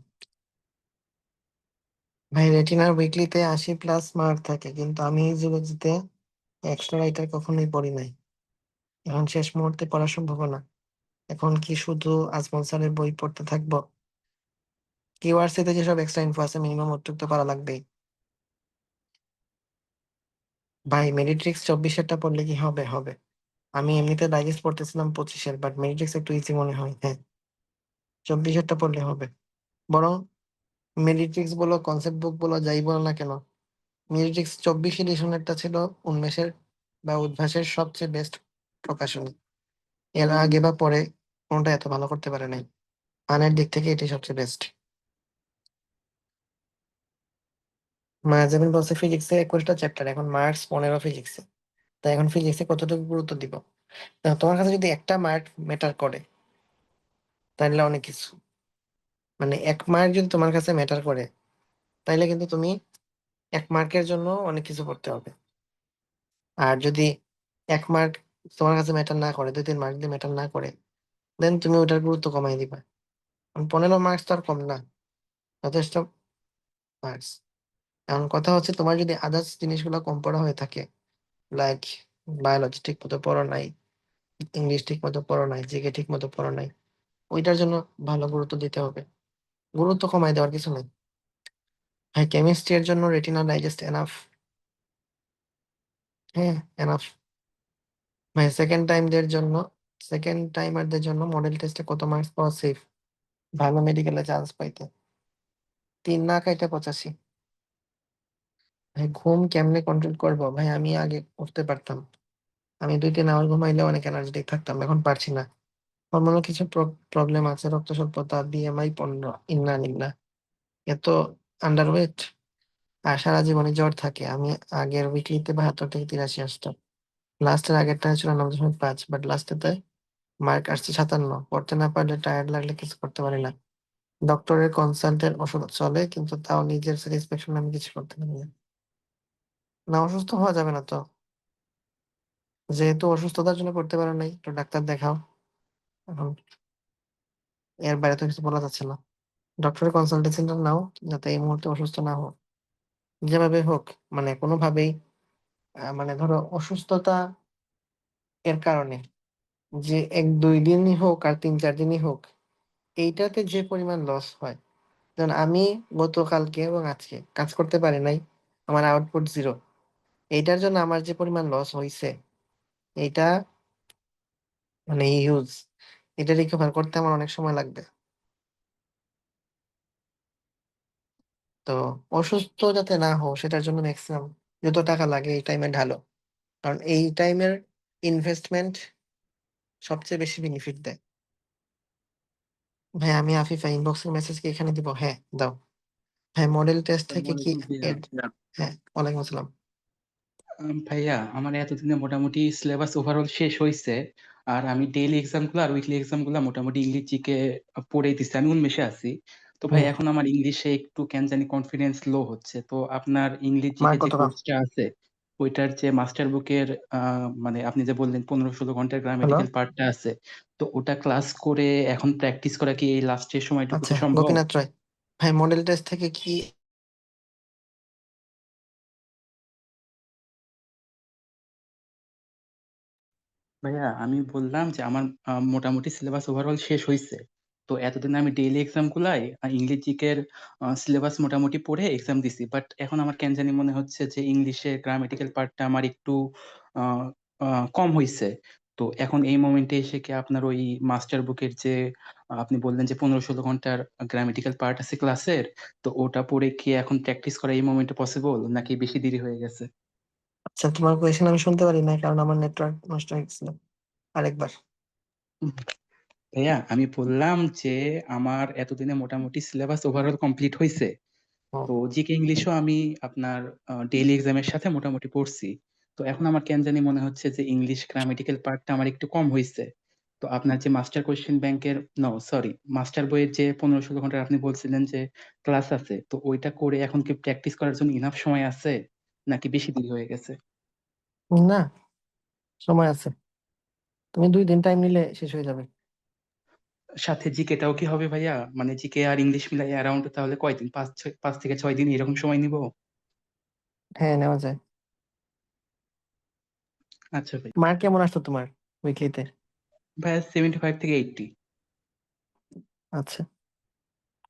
S1: ভাই রেটিনার উইকলিতে 80+ মার্ক থাকে, কিন্তু আমি এই জুলজিতে এক্সট্রা রাইটার কখনোই পড়ি নাই। এখন শেষ মুহূর্তে পড়া সম্ভব না। এখন কি শুধু আজমল স্যারের বই পড়তে থাকবো? কিউআরসিতে যেসব এক্সট্রা ইনফো আছে মিনিমাম ওটুক তো পারা লাগবেই। ভাই মেডিট্রিক্স 24-এরটা পড়লে কি হবে? হবে। আমি এমনিতে ডাইজেস্ট পড়তেছিলাম 25-এর, বাট মেডিট্রিক্স একটু ইজি মনে হয়। হ্যাঁ, 24-এরটা পড়লে হবে। বরং মেডিট্রিক্স বলো, কনসেপ্ট বুক বলো, যাই বলো না কেন, মেডিট্রিক্স 24 এডিশনেরটা ছিল উন্মেষের বা উদ্ভাসের সবচেয়ে বেস্ট প্রকাশনী। এর আগে বা পরে কোনটা এত ভালো করতে পারে নাই। মানের দিক থেকে এটাই সবচেয়ে বেস্ট। মায়াজাবিন বলছে ফিজিক্সে 21টা চ্যাপ্টার, এখন মার্কস 15 ফিজিক্সে। তাই এখন ফিজিক্সে কতটুকু গুরুত্ব দিব? তোমার কাছে যদি একটা মার্ক ম্যাটার করে তাহলে অনেক কিছু, মানে 1 মার্ক যদি তোমার কাছে ম্যাটার করে তাইলে কিন্তু তুমি 1 মার্কের জন্য অনেক কিছু করতে হবে। আর যদি 1 মার্ক তোমার কাছে ম্যাটার না করে, 2-3 মার্ক দিয়ে ম্যাটার না করে, দেন তুমি ওটার গুরুত্ব কমাই দিবা। 15 মার্কস তো আর কম না, যথেষ্ট মার্কস। এখন কথা হচ্ছে তোমার যদি আদার্স জিনিসগুলো কম পড়া হয়ে থাকে, লাইক বায়োলজি ঠিক মতো পড়ো নাই, ইংলিশ ঠিক মতো পড়ো নাই, জিকে ঠিক মতো পড়ো নাই, ওইটার জন্য ভালো গুরুত্ব দিতে হবে। গুরুত্ব কমাই দেওয়ার কিছু নেই। ভাই কেমিস্ট্রি এর জন্য রেটিনা ডাইজেস্ট এনাফ? হ্যাঁ, এনাফ। ভাই সেকেন্ড টাইমারদের জন্য মডেল টেস্টে কত মার্কস পাওয়া সেফ ভালো মেডিকেলে চান্স পাইতে? 3 না কাইটা 85। ভাই ঘুম কেমনে কন্ট্রোল করবো? ভাই আমি আগে উঠতে পারতাম, আমি 2-3 আওয়ার ঘুমাইলে অনেক এনার্জেটিক থাকতাম, এখন পারছি না। হরমোনাল কিছু প্রবলেম আছে, রক্ত স্বল্পতা, বিএমআই 15, ইন্না নিন্না, এত আন্ডারওয়েট, আর সারা জীবনে জ্বর থাকে। আমি আগের উইকলিতে 72 থেকে 83 আসতো, লাস্টের আগেরটা 94.5, বাট লাস্টেতে মার্ক আসছে 57। পড়তে না পারলে, টায়ার্ড লাগলে কিছু করতে পারি না। ডক্টরের কনসাল্টের ওষুধ চলে, কিন্তু তাও নিজের স্যাটিসফ্যাকশন আমি কিছু করতে পারি না। না, অসুস্থ হওয়া যাবে না তো, যেহেতু অসুস্থতার জন্য করতে পারো নাই, তো ডাক্তার দেখাও। এখন এর বাইরে তো কিছু বলা যাচ্ছে না। ডক্টরের কনসালটেশনটা নাও, যাতে এই মুহূর্তে অসুস্থ না হও। যেভাবে হোক, মানে কোনোভাবেই, মানে ধরো অসুস্থতা এর কারণে যে 1-2 দিনই হোক আর 3-4 দিনই হোক, এইটাতে যে পরিমাণ লস হয়, যেমন আমি গতকালকে এবং আজকে কাজ করতে পারি নাই, আমার আউটপুট 0, এইটার জন্য আমার যে পরিমাণ লস হইছে, এইটা মানে হিউজ। এটা রিকভার করতে আমার অনেক সময় লাগবে। তো অসুস্থ যাতে না হও সেটার জন্য ম্যাক্সিমাম যত টাকা লাগে এই টাইমে ঢালো, কারণ এই টাইমের ইনভেস্টমেন্ট সবচেয়ে বেশি বেনিফিট দেয়। ভাই আমি আফিফা, ইনবক্সের মেসেজ কি এখানে দিব? হ্যাঁ, দাও। ভাই মডেল টেস্ট থেকে
S6: আসসালামু
S1: কি
S6: আলাইকুম ভাইয়া।
S1: এড? হ্যাঁ, ওয়ালাইকুম আসসালাম।
S6: ভাইয়া আমার এতদিনে মোটামুটি সিলেবাস ওভারঅল শেষ হয়েছে। আর আমি ডেইলি এক্সাম গুলো আর উইকলি এক্সাম গুলো মোটামুটি ইংলিশ জিকে পড়েই দিচ্ছি, আমি উন্মেষে আছি। তো ভাই
S1: হুম,
S6: এখন আমার ইংলিশে একটু কেন জানি কনফিডেন্স লো হচ্ছে। তো আপনার ইংলিশ জিকে
S1: মার্ক
S6: যে
S1: কত পাও?
S6: কোর্সটা আছে ওইটার যে মাস্টার বুকের মানে আপনি যে বললেন 15-16 ঘন্টার
S1: হ্যালো,
S6: গ্রামাটিক্যাল পার্টটা আছে, তো ওটা ক্লাস করে এখন প্র্যাকটিস করা কি এই লাস্টের সময়টুকুতে
S1: আচ্ছা
S6: সম্ভব?
S1: গোপীনাথ রয়, ভাই মডেল টেস্ট থেকে কি?
S6: ভাইয়া আমি বললাম যে আমার মোটামুটি সিলেবাস ওভারঅল শেষ হয়েছে। তো এতদিন আমি ডেইলি এক্সাম গুলাই ইংলিশ জিকের সিলেবাস মোটামুটি পড়ে এক্সাম দিছি, বাট এখন আমার কেন জানি মনে হচ্ছে যে ইংলিশের গ্রামেটিক্যাল পার্টটা আমার একটু আহ, কম হয়েছে। তো এখন এই মোমেন্টে এসে কি আপনার ওই মাস্টার বুকের যে আপনি বললেন যে 15-16 ঘন্টার গ্রামেটিক্যাল পার্ট আছে ক্লাসের, তো ওটা পড়ে কি এখন প্র্যাকটিস করা এই মোমেন্টে পসিবল নাকি বেশি দেরি হয়ে গেছে?
S1: আচ্ছা, তোমার কোয়েশ্চেন আমি শুনতে পারি না কারণ আমার নেটওয়ার্ক নষ্ট হয়ে গেছিল। আরেকবার।
S6: ভাইয়া আমি বললাম যে আমার এতদিনে মোটামুটি সিলেবাস ওভারঅল কমপ্লিট হয়েছে।
S1: হুম,
S6: তো জিকে ইংলিশও আমি আপনার ডেইলি এক্সামের সাথে মোটামুটি পড়ছি। তো এখন আমার কেন জানি মনে হচ্ছে যে ইংলিশ গ্রামেটিক্যাল পার্টটা আমার একটু কম হয়েছে। তো আপনার যে মাস্টার কোয়েশ্চেন ব্যাংকের সরি মাস্টার বইয়ের যে 15-16 ঘন্টার আপনি বলছিলেন যে ক্লাস আছে, তো ওইটা করে এখন কি প্র্যাকটিস করার জন্য ইনাফ সময় আছে নাকি বেশি দেরি হয়ে গেছে?
S1: না, সময় আছে। তুমি 2 দিন টাইম নিলে শেষ হয়ে যাবে।
S6: সাথে জিকেটাও কি হবে ভাইয়া? মানে জিকে আর ইংলিশ মিলাই অ্যারাউন্ড তাহলে কয়দিন, 5 থেকে 6 দিন এরকম সময় নিব?
S1: হ্যাঁ, নেওয়া যায়।
S6: আচ্ছা ভাই।
S1: মার্ক কেমন আসতো তোমার উইকলিতে?
S6: ভাইয়া 75 থেকে 80।
S1: আচ্ছা,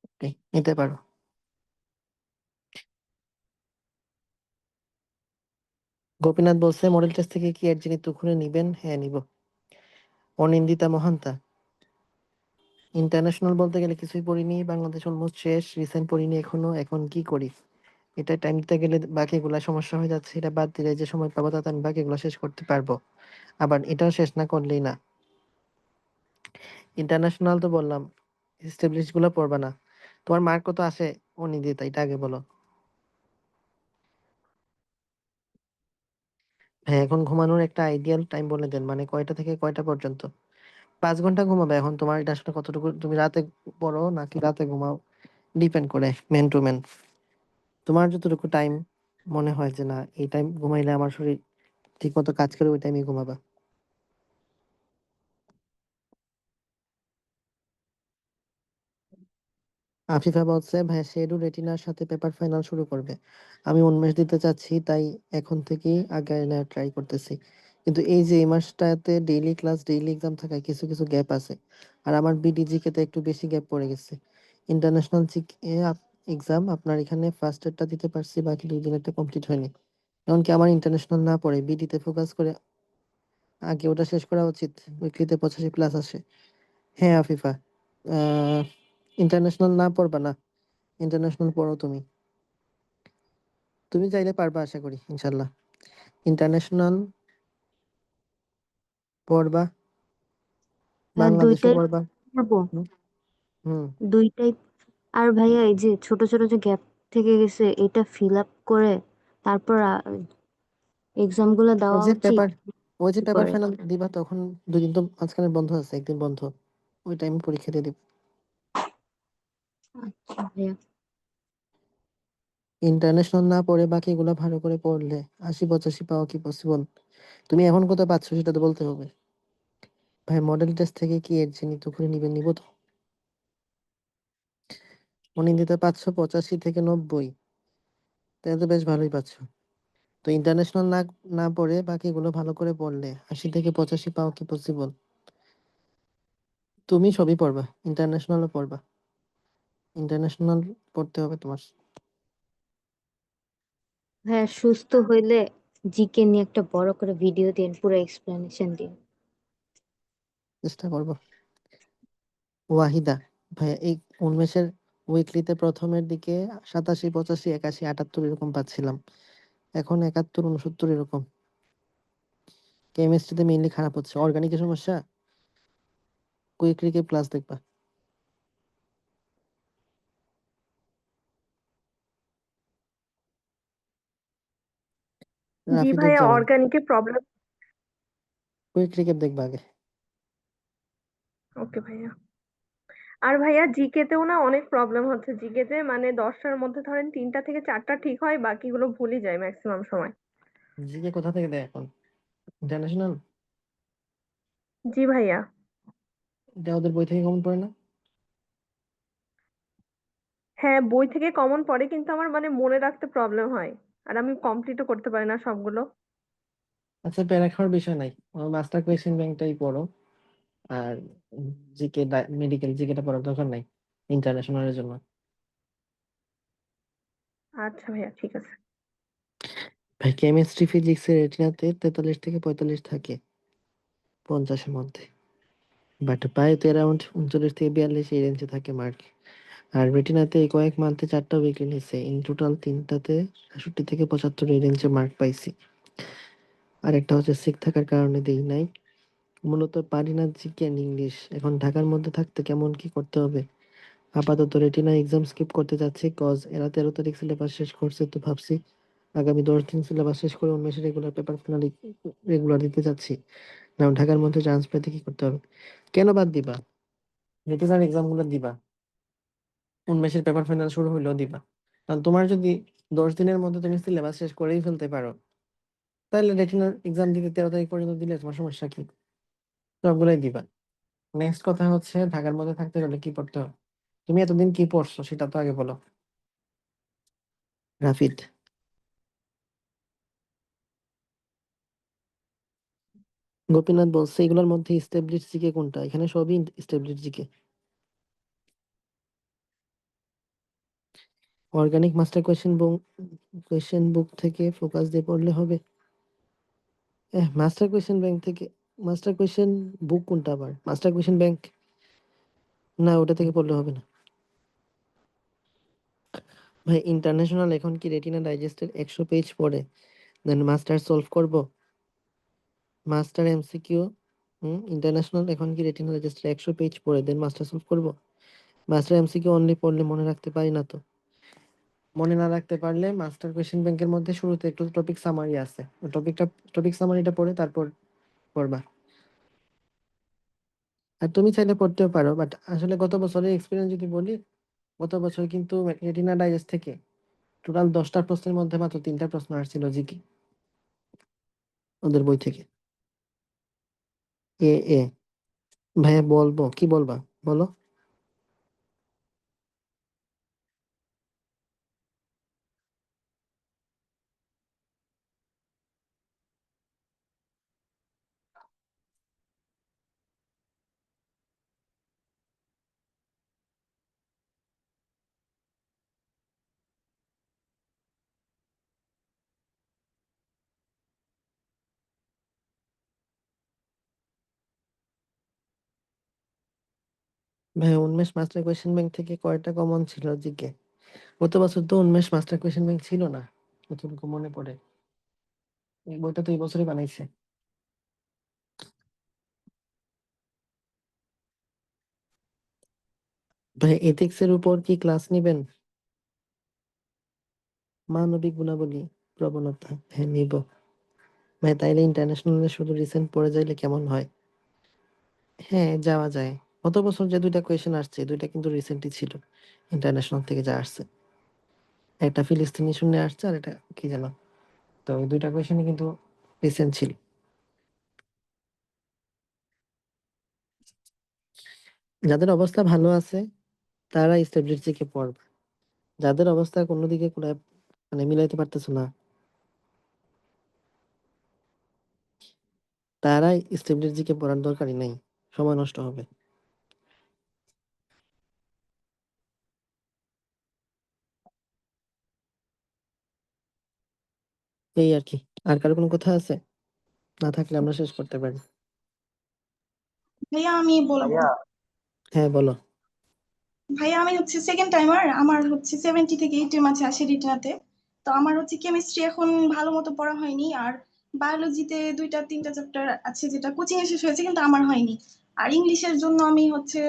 S1: okay, নিতে পারো। গোপীনাথ বলছে মডেল টেস্ট থেকে কি এর জিনিস তুখুনে নিবেন? হ্যাঁ, নিব। অনিন্দিতা মহান্তা, ইন্টারন্যাশনাল বলতে গেলে কিছুই পড়িনি, বাংলাদেশ অলমোস্ট শেষ, রিসেন্ট পড়িনি এখনো, এখন কি করি? এটা টাইম দিতে গেলে বাকিগুলা সমস্যা হয়ে যাচ্ছে, এটা বাদ দিলে যে সময় পাবো তাতে আমি বাকিগুলো শেষ করতে পারবো, আবার এটাও শেষ না করলেই না। ইন্টারন্যাশনাল তো বললাম, এস্টাবলিশ গুলো পড়বা না। তোমার মার্ক কত আসে অনিন্দিতা, এটা আগে বলো। হ্যাঁ, এখন ঘুমানোর একটা আইডিয়াল টাইম বলে দেন, মানে কয়টা থেকে কয়টা পর্যন্ত? 5 ঘন্টা ঘুমাবে এখন, তোমার এটা আসলে কতটুকু তুমি রাতে পড়ো নাকি রাতে ঘুমাও ডিপেন্ড করে ম্যান টু ম্যান। তোমার যতটুকু টাইম মনে হয় যে না এই টাইম ঘুমাইলে আমার শরীর ঠিক মতো কাজ করে, ওই টাইমে ঘুমাবা। আফিফা বলছে ভাইয়া শেডু রেটিনার সাথে পেপার ফাইনাল শুরু করবে, আমি উন্মেষ দিতে চাচ্ছি তাই এখন থেকেই আগায় নেওয়ার ট্রাই করতেছি, কিন্তু এই যে এই মাসটাতে ডেইলি ক্লাস ডেইলি এক্সাম থাকায় কিছু কিছু গ্যাপ আছে, আর আমার বিডিজিকে তে একটু বেশি গ্যাপ পড়ে গেছে। ইন্টারন্যাশনাল জিকে এক্সাম আপনার এখানে ফার্স্ট এরটা দিতে পারছি, বাকি 2 দিনেরটা কমপ্লিট হয়নি। এমনকি আমার ইন্টারন্যাশনাল না পড়ে বিডিতে ফোকাস করে আগে ওটা শেষ করা উচিত। উইকলিতে 85 প্লাস আসে। হ্যাঁ আফিফা, আহ ইন্টারন্যাশনাল না পড়বা না, ইন্টারন্যাশনাল পড়ো তুমি, তুমি চাইলে পারবা আশা করি ইনশাল্লাহ। ইন্টারন্যাশনাল পড়বা,
S7: হ্যাঁ,
S1: বাংলাদেশও
S7: দুইটাই
S1: পড়বা।
S7: পড়বো,
S1: হুম হুম।
S7: দুইটাই। আর ভাইয়া এই যে ছোট ছোট যে গ্যাপ থেকে গেছে এটা ফিল আপ করে তারপর এক্সাম গুলো
S1: ওই
S7: দেওয়া
S1: যে
S7: উচিত।
S1: পেপার ওই যে পেপার
S7: করে
S1: ফাইনাল দিবা তখন 2 দিন তো মাঝখানে বন্ধ আছে, একদিন বন্ধ, ওই টাইমে পরীক্ষা দিয়ে দিব।
S7: আচ্ছা ভাইয়া।
S1: ইন্টারন্যাশনাল না পড়ে বাকিগুলো ভালো করে পড়লে 80-85 পাওয়া কি পসিবল? তুমি এখন কত পাচ্ছ সেটা তো বলতে হবে। ভাই মডেল টেস্ট থেকে কি এর জিনিস করে নিবেন? নিব তো। অনিন্দিতা 585 থেকে 90, তাহলে তো বেশ ভালোই পাচ্ছ। তো ইন্টারন্যাশনাল না না পড়ে বাকিগুলো ভালো করে পড়লে 80 থেকে 85 পাওয়া কি পসিবল? তুমি সবই পড়বা, ইন্টারন্যাশনালও পড়বা, ইন্টারন্যাশনাল পড়তে হবে তোমার।
S7: হ্যাঁ, সুস্থ হইলে জিকে নিয়ে একটা বড় করে ভিডিও দিন, পুরো এক্সপ্লেনেশন দিন।
S1: চেষ্টা করবো। ওয়াহিদা, ভাইয়া এই উন্মেষের উইকলিতে প্রথমের দিকে 87, 85, 81, 78 এরকম পাচ্ছিলাম, এখন 71, 69 এরকম। কেমিস্ট্রিতে মেইনলি খারাপ হচ্ছে, অর্গানিকের সমস্যা, কুইক রিকে প্লাস দেখবা।
S8: জি ভাইয়া,
S1: রাফিদুজ্জামান,
S8: অর্গানিকে প্রবলেম।
S1: কুইক রিকে দেখবা আগে।
S8: ওকে ভাইয়া। আর ভাইয়া জিকে তেও না অনেক প্রবলেম হচ্ছে, জিকে তে মানে 10টার মধ্যে ধরেন 3টা থেকে 4টা ঠিক হয়, বাকিগুলো ভুলই যায় ম্যাক্সিমাম সময়।
S1: জিকে কোথা থেকে দেয় এখন? ইন্টারন্যাশনাল?
S8: জি ভাইয়া।
S1: এটা ওদের বই থেকে কমন পড়ে না?
S8: হ্যাঁ, বই থেকে কমন পড়ে কিন্তু আমার মানে মনে রাখতে প্রবলেম হয়, আর আমি কমপ্লিটও করতে পারি না সবগুলো।
S1: আচ্ছা, প্যারা খাওয়ার বিষয় নাই, মাস্টার কোয়েশ্চেন ব্যাংকটাই পড়ো, আর জিকে মেডিকেল জিকেটা পড়ার দরকার নাই ইন্টারন্যাশনালের জন্য।
S8: আচ্ছা ভাইয়া, ঠিক আছে।
S1: ভাই কেমিস্ট্রি ফিজিক্সের রেটিনাতে 43 থেকে 45 থাকে 50-এর মধ্যে, বাট বায়োতে অ্যারাউন্ড 39 থেকে 42 এই রেঞ্জে থাকে মার্ক। আর রেটিনাতে এই কয়েক মান্থে 4টা উইকলি নিচ্ছে, ইন টোটাল 3টাতে 66 থেকে 75 এই রেঞ্জে মার্ক পাইছি। আর একটা হচ্ছে সিক থাকার কারণে দেই নাই, মূলত পারি না জিকে এন্ড ইংলিশ। এখন ঢাকার মধ্যে থাকতে কেমন কি করতে হবে? আপাতত রেটিনা এক্সাম স্কিপ করতে যাচ্ছি, কজ এরা 13 তারিখ সিলেবাস শেষ করছে, তো ভাবছি আগামী 10 দিন সিলেবাস শেষ করে উন্মেষে রেগুলার পেপার ফাইনালি রেগুলার দিতে যাচ্ছি। না ঢাকার মধ্যে চান্স পেতে কি করতে হবে? কেন বাদ দিবা? রেটিনার এক্সামগুলো দিবা, উনমেষের পেপার ফাইনাল শুরু হইলেও দিবা। কারণ তোমার যদি 10 দিনের মধ্যে তুমি সিলেবাস শেষ করেই ফেলতে পারো, তাহলে রেটিনার এক্সাম দিতে 13 তারিখ পর্যন্ত দিলে তোমার সমস্যা কি? সবগুলাই দিবা। নেক্সট কথা হচ্ছে ঢাকার মধ্যে থাকতে গেলে কি পড়তে হবে? তুমি এতদিন কি পড়ছো সেটা তো আগে বলো। রাফিদ, গোপীনাথ বলছে এগুলোর মধ্যে স্টেবলিশ জিকে কোনটা? এখানে সবই স্টেবলিশ জিকে। অর্গানিক মাস্টার কোয়েশ্চেন বুক থেকে ফোকাস দিয়ে পড়লে হবে? মাস্টার কোয়েশ্চেন ব্যাংক থেকে। মাস্টার কোয়েশ্চেন বুক কোনটা আবার? Master question bank? না, ওটা থেকে পড়লে হবে না ভাই। ইন্টারন্যাশনাল এখন কি রেটিনা ডাইজেস্টের 100 পেজ পড়ে দেন মাস্টার সলভ করব? মাস্টার এমসিকিউ ইন্টারন্যাশনাল এখন কি রেটিনা ডাইজেস্টের 100 পেজ পড়ে দেন মাস্টার সলভ করব? মাস্টার এমসিকিউ অনলি পড়লে মনে রাখতে পারি না তো। মনে না রাখতে পারলে মাস্টার কোয়েশ্চেন ব্যাংকের মধ্যে শুরুতে একটু টপিক সামারি আছে, ওই টপিক সামারিটা পড়ে তারপর পড়বা। আর তুমি চাইলে পড়তেও পারো, বাট আসলে গত বছরের এক্সপিরিয়েন্স যদি বলি, গত বছর কিন্তু রেটিনা ডাইজেস্ট থেকে টোটাল 10টা প্রশ্নের মধ্যে মাত্র 3টা প্রশ্ন আসছিল জিকে, ওদের বই থেকে। এ এ ভাইয়া বলবো কি বলবা? বলো। ভাইয়া উন্মেষ মাস্টার কোয়েশ্চেন ব্যাংক থেকে কয়টা কমন ছিল জিকে? গত বছর তো উন্মেষ মাস্টার কোয়েশ্চেন ব্যাংক ছিল না, যতটুকু মনে পড়ে। এই বইটা তো এই বছরই বানাইছে। ভাই এথিক্স এর উপর কি ক্লাস নিবেন? মানবিক গুণাবলী, প্রবণতা, হ্যাঁ নিব। ভাই তাইলে ইন্টারন্যাশনালে শুধু রিসেন্ট পড়ে যাইলে কেমন হয়? হ্যাঁ যাওয়া যায়। গত বছর যে 2টা কোয়েশ্চেন আসছে, 2টা কিন্তু রিসেন্টই ছিল ইন্টারন্যাশনাল থেকে যা আসছে। একটা ফিলিস্তিনি শূন্য আসছে আর এটা কি যেন। তো ওই 2টা কোয়েশ্চেনই কিন্তু রিসেন্ট ছিল। যাদের অবস্থা ভালো আছে তারা স্টেবলিশ জিকে পড়বে। যাদের অবস্থা কোনো দিকে মানে মিলাইতে পারতেছে না, তারা স্টেবলিশ জিকে পড়ার দরকারই নাই, সময় নষ্ট হবে। এই আর কি। আর কারো কোনো কথা আছে? না থাকলে আমরা শেষ করতে পারি।
S9: ভাইয়া আমি বলবো।
S1: হ্যাঁ বলো।
S9: ভাইয়া আমি হচ্ছে সেকেন্ড টাইমার, আমার হচ্ছে 70 থেকে 80 এর মাঝে আসে রিটনাতে। তো আমার হচ্ছে কেমিস্ট্রি এখন ভালো মতো পড়া হয়নি, আর বায়োলজিতে 2-3টা চ্যাপ্টার আছে যেটা কোচিং এ শেষ হয়েছে কিন্তু আমার হয়নি। আর ইংলিশের জন্য আমি হচ্ছে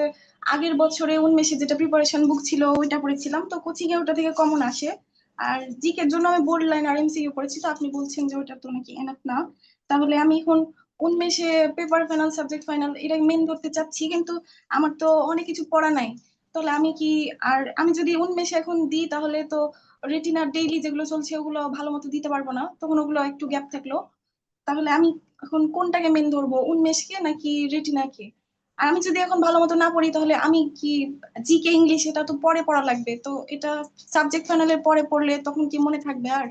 S9: আগের বছরে উনমেষে যেটা প্রিপারেশন বুক ছিল ওইটা পড়েছিলাম, তো কোচিং এ ওটা থেকে কমন আসে। আর জিকের জন্য আমি বোর্ড লাইন আর এমসিকিউ পড়েছি, তো আপনি বলছেন যে ওটা তো নাকি এনাফ না। তাহলে আমি এখন উনমেষে পেপার ফাইনাল সাবজেক্ট ফাইনাল এটা মেন করতে চাচ্ছি, কিন্তু আমার তো অনেক কিছু পড়া নাই। তাহলে আমি কি, আর আমি যদি উনমেষে এখন দিই তাহলে তো রেটিনার ডেইলি যেগুলো চলছে ওগুলো ভালো মতো দিতে পারবো না, তখন ওগুলো একটু গ্যাপ থাকলো। তাহলে আমি এখন কোনটাকে মেন ধরবো, উনমেষকে নাকি রেটিনাকে? আর আমি যদি এখন ভালো মতো না পড়ি তাহলে আমি কি, জিকে ইংলিশ এটা তো পরে পড়া লাগবে, তো এটা সাবজেক্ট ফাইনালের পরে পড়লে তখন কি মনে থাকবে আর?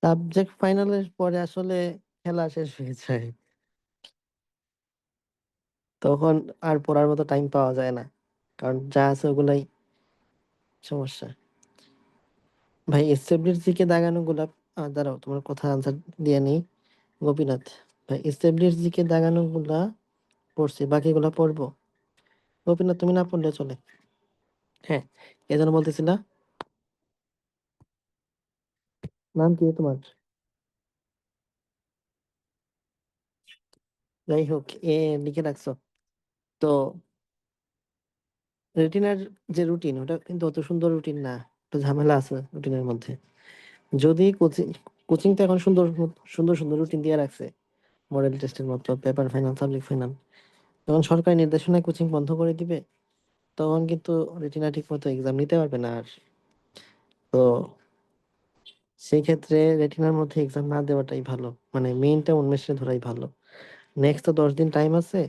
S1: সাবজেক্ট ফাইনালের পরে আসলে খেলা শেষ হয়ে যায়, তখন আর পড়ার মতো টাইম পাওয়া যায় না, কারণ যা আছে ওগুলাই সমস্যা। ভাই এসডব্লিউর দিকে দাগানো গুলা দাঁড়াও, তোমার কথা আনসার দিয়ে নেই। গোপীনাথ ভাই এসডব্লিউর দিকে দাগানো গুলা পড়ছি, বাকিগুলা পড়বো। গোপীনাথ তুমি না পড়লে চলে। হ্যাঁ, কে যেন বলতেছিলা? নাম কি তোমার? যাই হোক, লিখে রাখছো তো। রেটিনার যে রুটিন ওটা কিন্তু অত সুন্দর রুটিন না, একটু ঝামেলা আছে রুটিনের মধ্যে। যদি কোচিং তো এখন সুন্দর সুন্দর সুন্দর রুটিন দিয়ে রাখছে, মডেল টেস্টের মতো পেপার ফাইনাল, সাবজেক্ট ফাইনাল। যখন সরকারি নির্দেশনায় কোচিং বন্ধ করে দিবে, তখন কিন্তু রেটিনা ঠিক মতো এক্সাম নিতে পারবে না আর। তো সেই ক্ষেত্রে রেটিনার মধ্যে এক্সাম না দেওয়াটাই ভালো, মানে মেইনটা উন্মেষে ধরাই ভালো। নেক্সট তো 10 দিন টাইম আছে,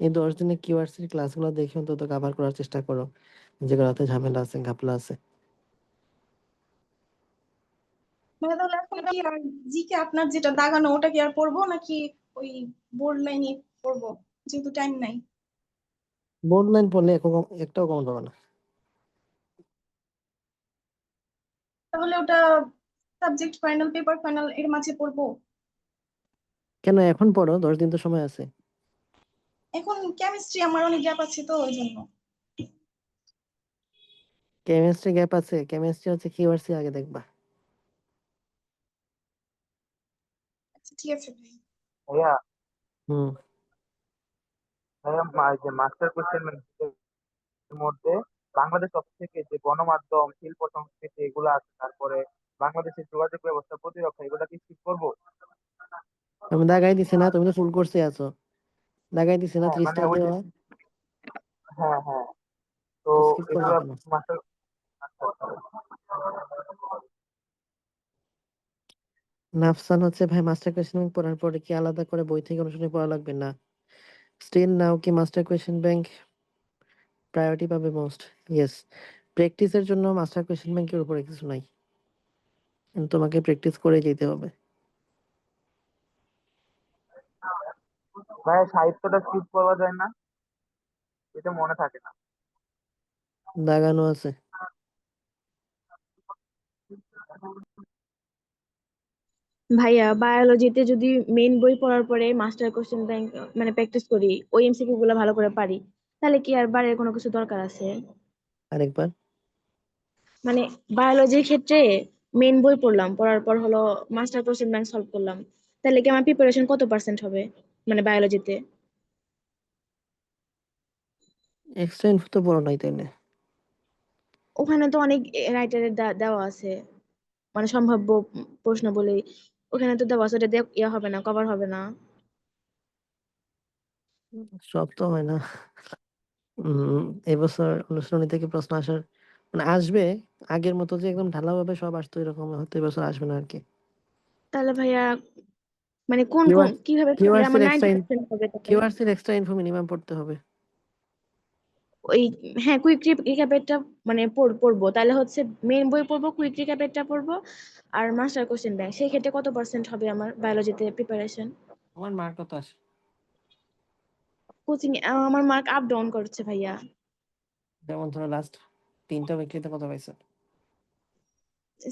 S1: এই 10 দিনে কিউআরসির ক্লাসগুলো দেখে অন্তত কভার করার চেষ্টা করো, যেগুলোতে ঝামেলা আছে, ঘাপলা আছে।
S9: মানে তাহলে এখন কি আর জিকে আপনার যেটা দাগানো ওটা কি আর পড়বো নাকি ওই বোর্ড লাইনে পড়বো, যেহেতু টাইম নাই?
S1: বোর্ড লাইন পড়লে একটাও কমন পাবে না।
S9: তাহলে ওটা সাবজেক্ট ফাইনাল, পেপার ফাইনাল এর মাঝে পড়বো?
S1: কেন এখন পড়ো, 10 দিন তো সময় আছে।
S9: এখন কেমিস্ট্রি আমার অনেক গ্যাপ আছে তো ওই জন্য।
S1: কেমিস্ট্রি গ্যাপ আছে, কেমিস্ট্রি হচ্ছে কিউআরসি আগে দেখবা।
S9: আচ্ছা ঠিক আছে ভাই।
S2: ভাইয়া
S1: হুম।
S2: যে মাস্টার কোশ্চেন মধ্যে বাংলাদেশ অফিস থেকে যে গণমাধ্যম, শিল্প সংস্কৃতি এগুলো আছে, তারপরে বাংলাদেশের যোগাযোগ ব্যবস্থা, প্রতিরক্ষা, এগুলা কি স্কিপ করবো?
S1: আমি দাগাই দিছি না, তুমি তো ফুল কোর্সে আছো। দাগাই দিছি না,
S2: হ্যাঁ
S1: 3
S2: মানে
S1: স্টার
S2: ওই যে,
S1: দেওয়া।
S2: হ্যাঁ হ্যাঁ, তো
S1: তো স্কিপ করবো
S2: এগুলা
S1: কেন?
S2: মাস্টার।
S1: নাফসান হচ্ছে ভাই, মাস্টার কোয়েশ্চেন পড়ার পরে কি আলাদা করে বই থেকে অনুশীলনী পড়া লাগবে না? স্টিল নাও কি মাস্টার কোয়েশ্চেন ব্যাংক প্রায়োরিটি পাবে মোস্ট? ইয়েস, প্র্যাকটিসের জন্য মাস্টার কোয়েশ্চেন ব্যাংকের উপরে কিছু নাই, কিন্তু তোমাকে প্র্যাকটিস করে যেতে হবে।
S2: ভাইয়া সাহিত্যটা স্কিপ করা যায় না? এটা মনে থাকে না।
S1: দাগানো আছে।
S10: ভাইয়া বায়োলজিতে যদি মেইন বই পড়ার পরে মাস্টার কোশ্চেন ব্যাংক মানে প্র্যাকটিস করি, ওই এমসিকিউ গুলো ভালো করে পারি, তাহলে কি আর বাইরের কোনো কিছু দরকার আছে?
S1: আরেকবার।
S10: মানে বায়োলজির ক্ষেত্রে মেইন বই পড়লাম, পড়ার পর হলো মাস্টার কোশ্চেন ব্যাংক সলভ করলাম, তাহলে কি আমার প্রিপারেশন কত পার্সেন্ট হবে মানে বায়োলজিতে?
S1: এক্সট্রা ইনফো তো বড় নাই তাইলে।
S10: ওখানে তো অনেক রাইটারের দেওয়া আছে, মানে সম্ভাব্য প্রশ্ন বলে ওখানে তো দেওয়া আছে, ওটা দিয়ে ইয়ে হবে না, কভার হবে না।
S1: সব তো হয় না। এবছর অনুশীলনী থেকে প্রশ্ন আসার মানে আসবে, আগের মতো যে একদম ঢালাওভাবে সব আসতো এরকম হয়তো এবছর আসবে না আর কি।
S10: তাহলে ভাইয়া মানে কোন কোন
S1: কিউআর
S10: কিভাবে পড়লে আমার
S1: কিউআরসির এক্সট্রা
S10: 90% হবে তাহলে?
S1: কিউআরসির এক্সট্রা ইনফো মিনিমাম পড়তে হবে।
S10: ওই হ্যাঁ, কুইক রিক্যাপেরটা মানে পড়বো, তাহলে হচ্ছে মেইন বই পড়বো, কুইক রিক্যাপেরটা পড়বো, আর মাস্টার কোশ্চেন ব্যাংক। সেই ক্ষেত্রে কত পার্সেন্ট হবে আমার বায়োলজিতে প্রিপারেশন?
S1: তোমার মার্ক কত আসে?
S10: কোচিং আমার মার্ক আপ ডাউন করছে ভাইয়া।
S1: যেমন ধরো লাস্ট 3টা উইকলিতে কত পাইছো?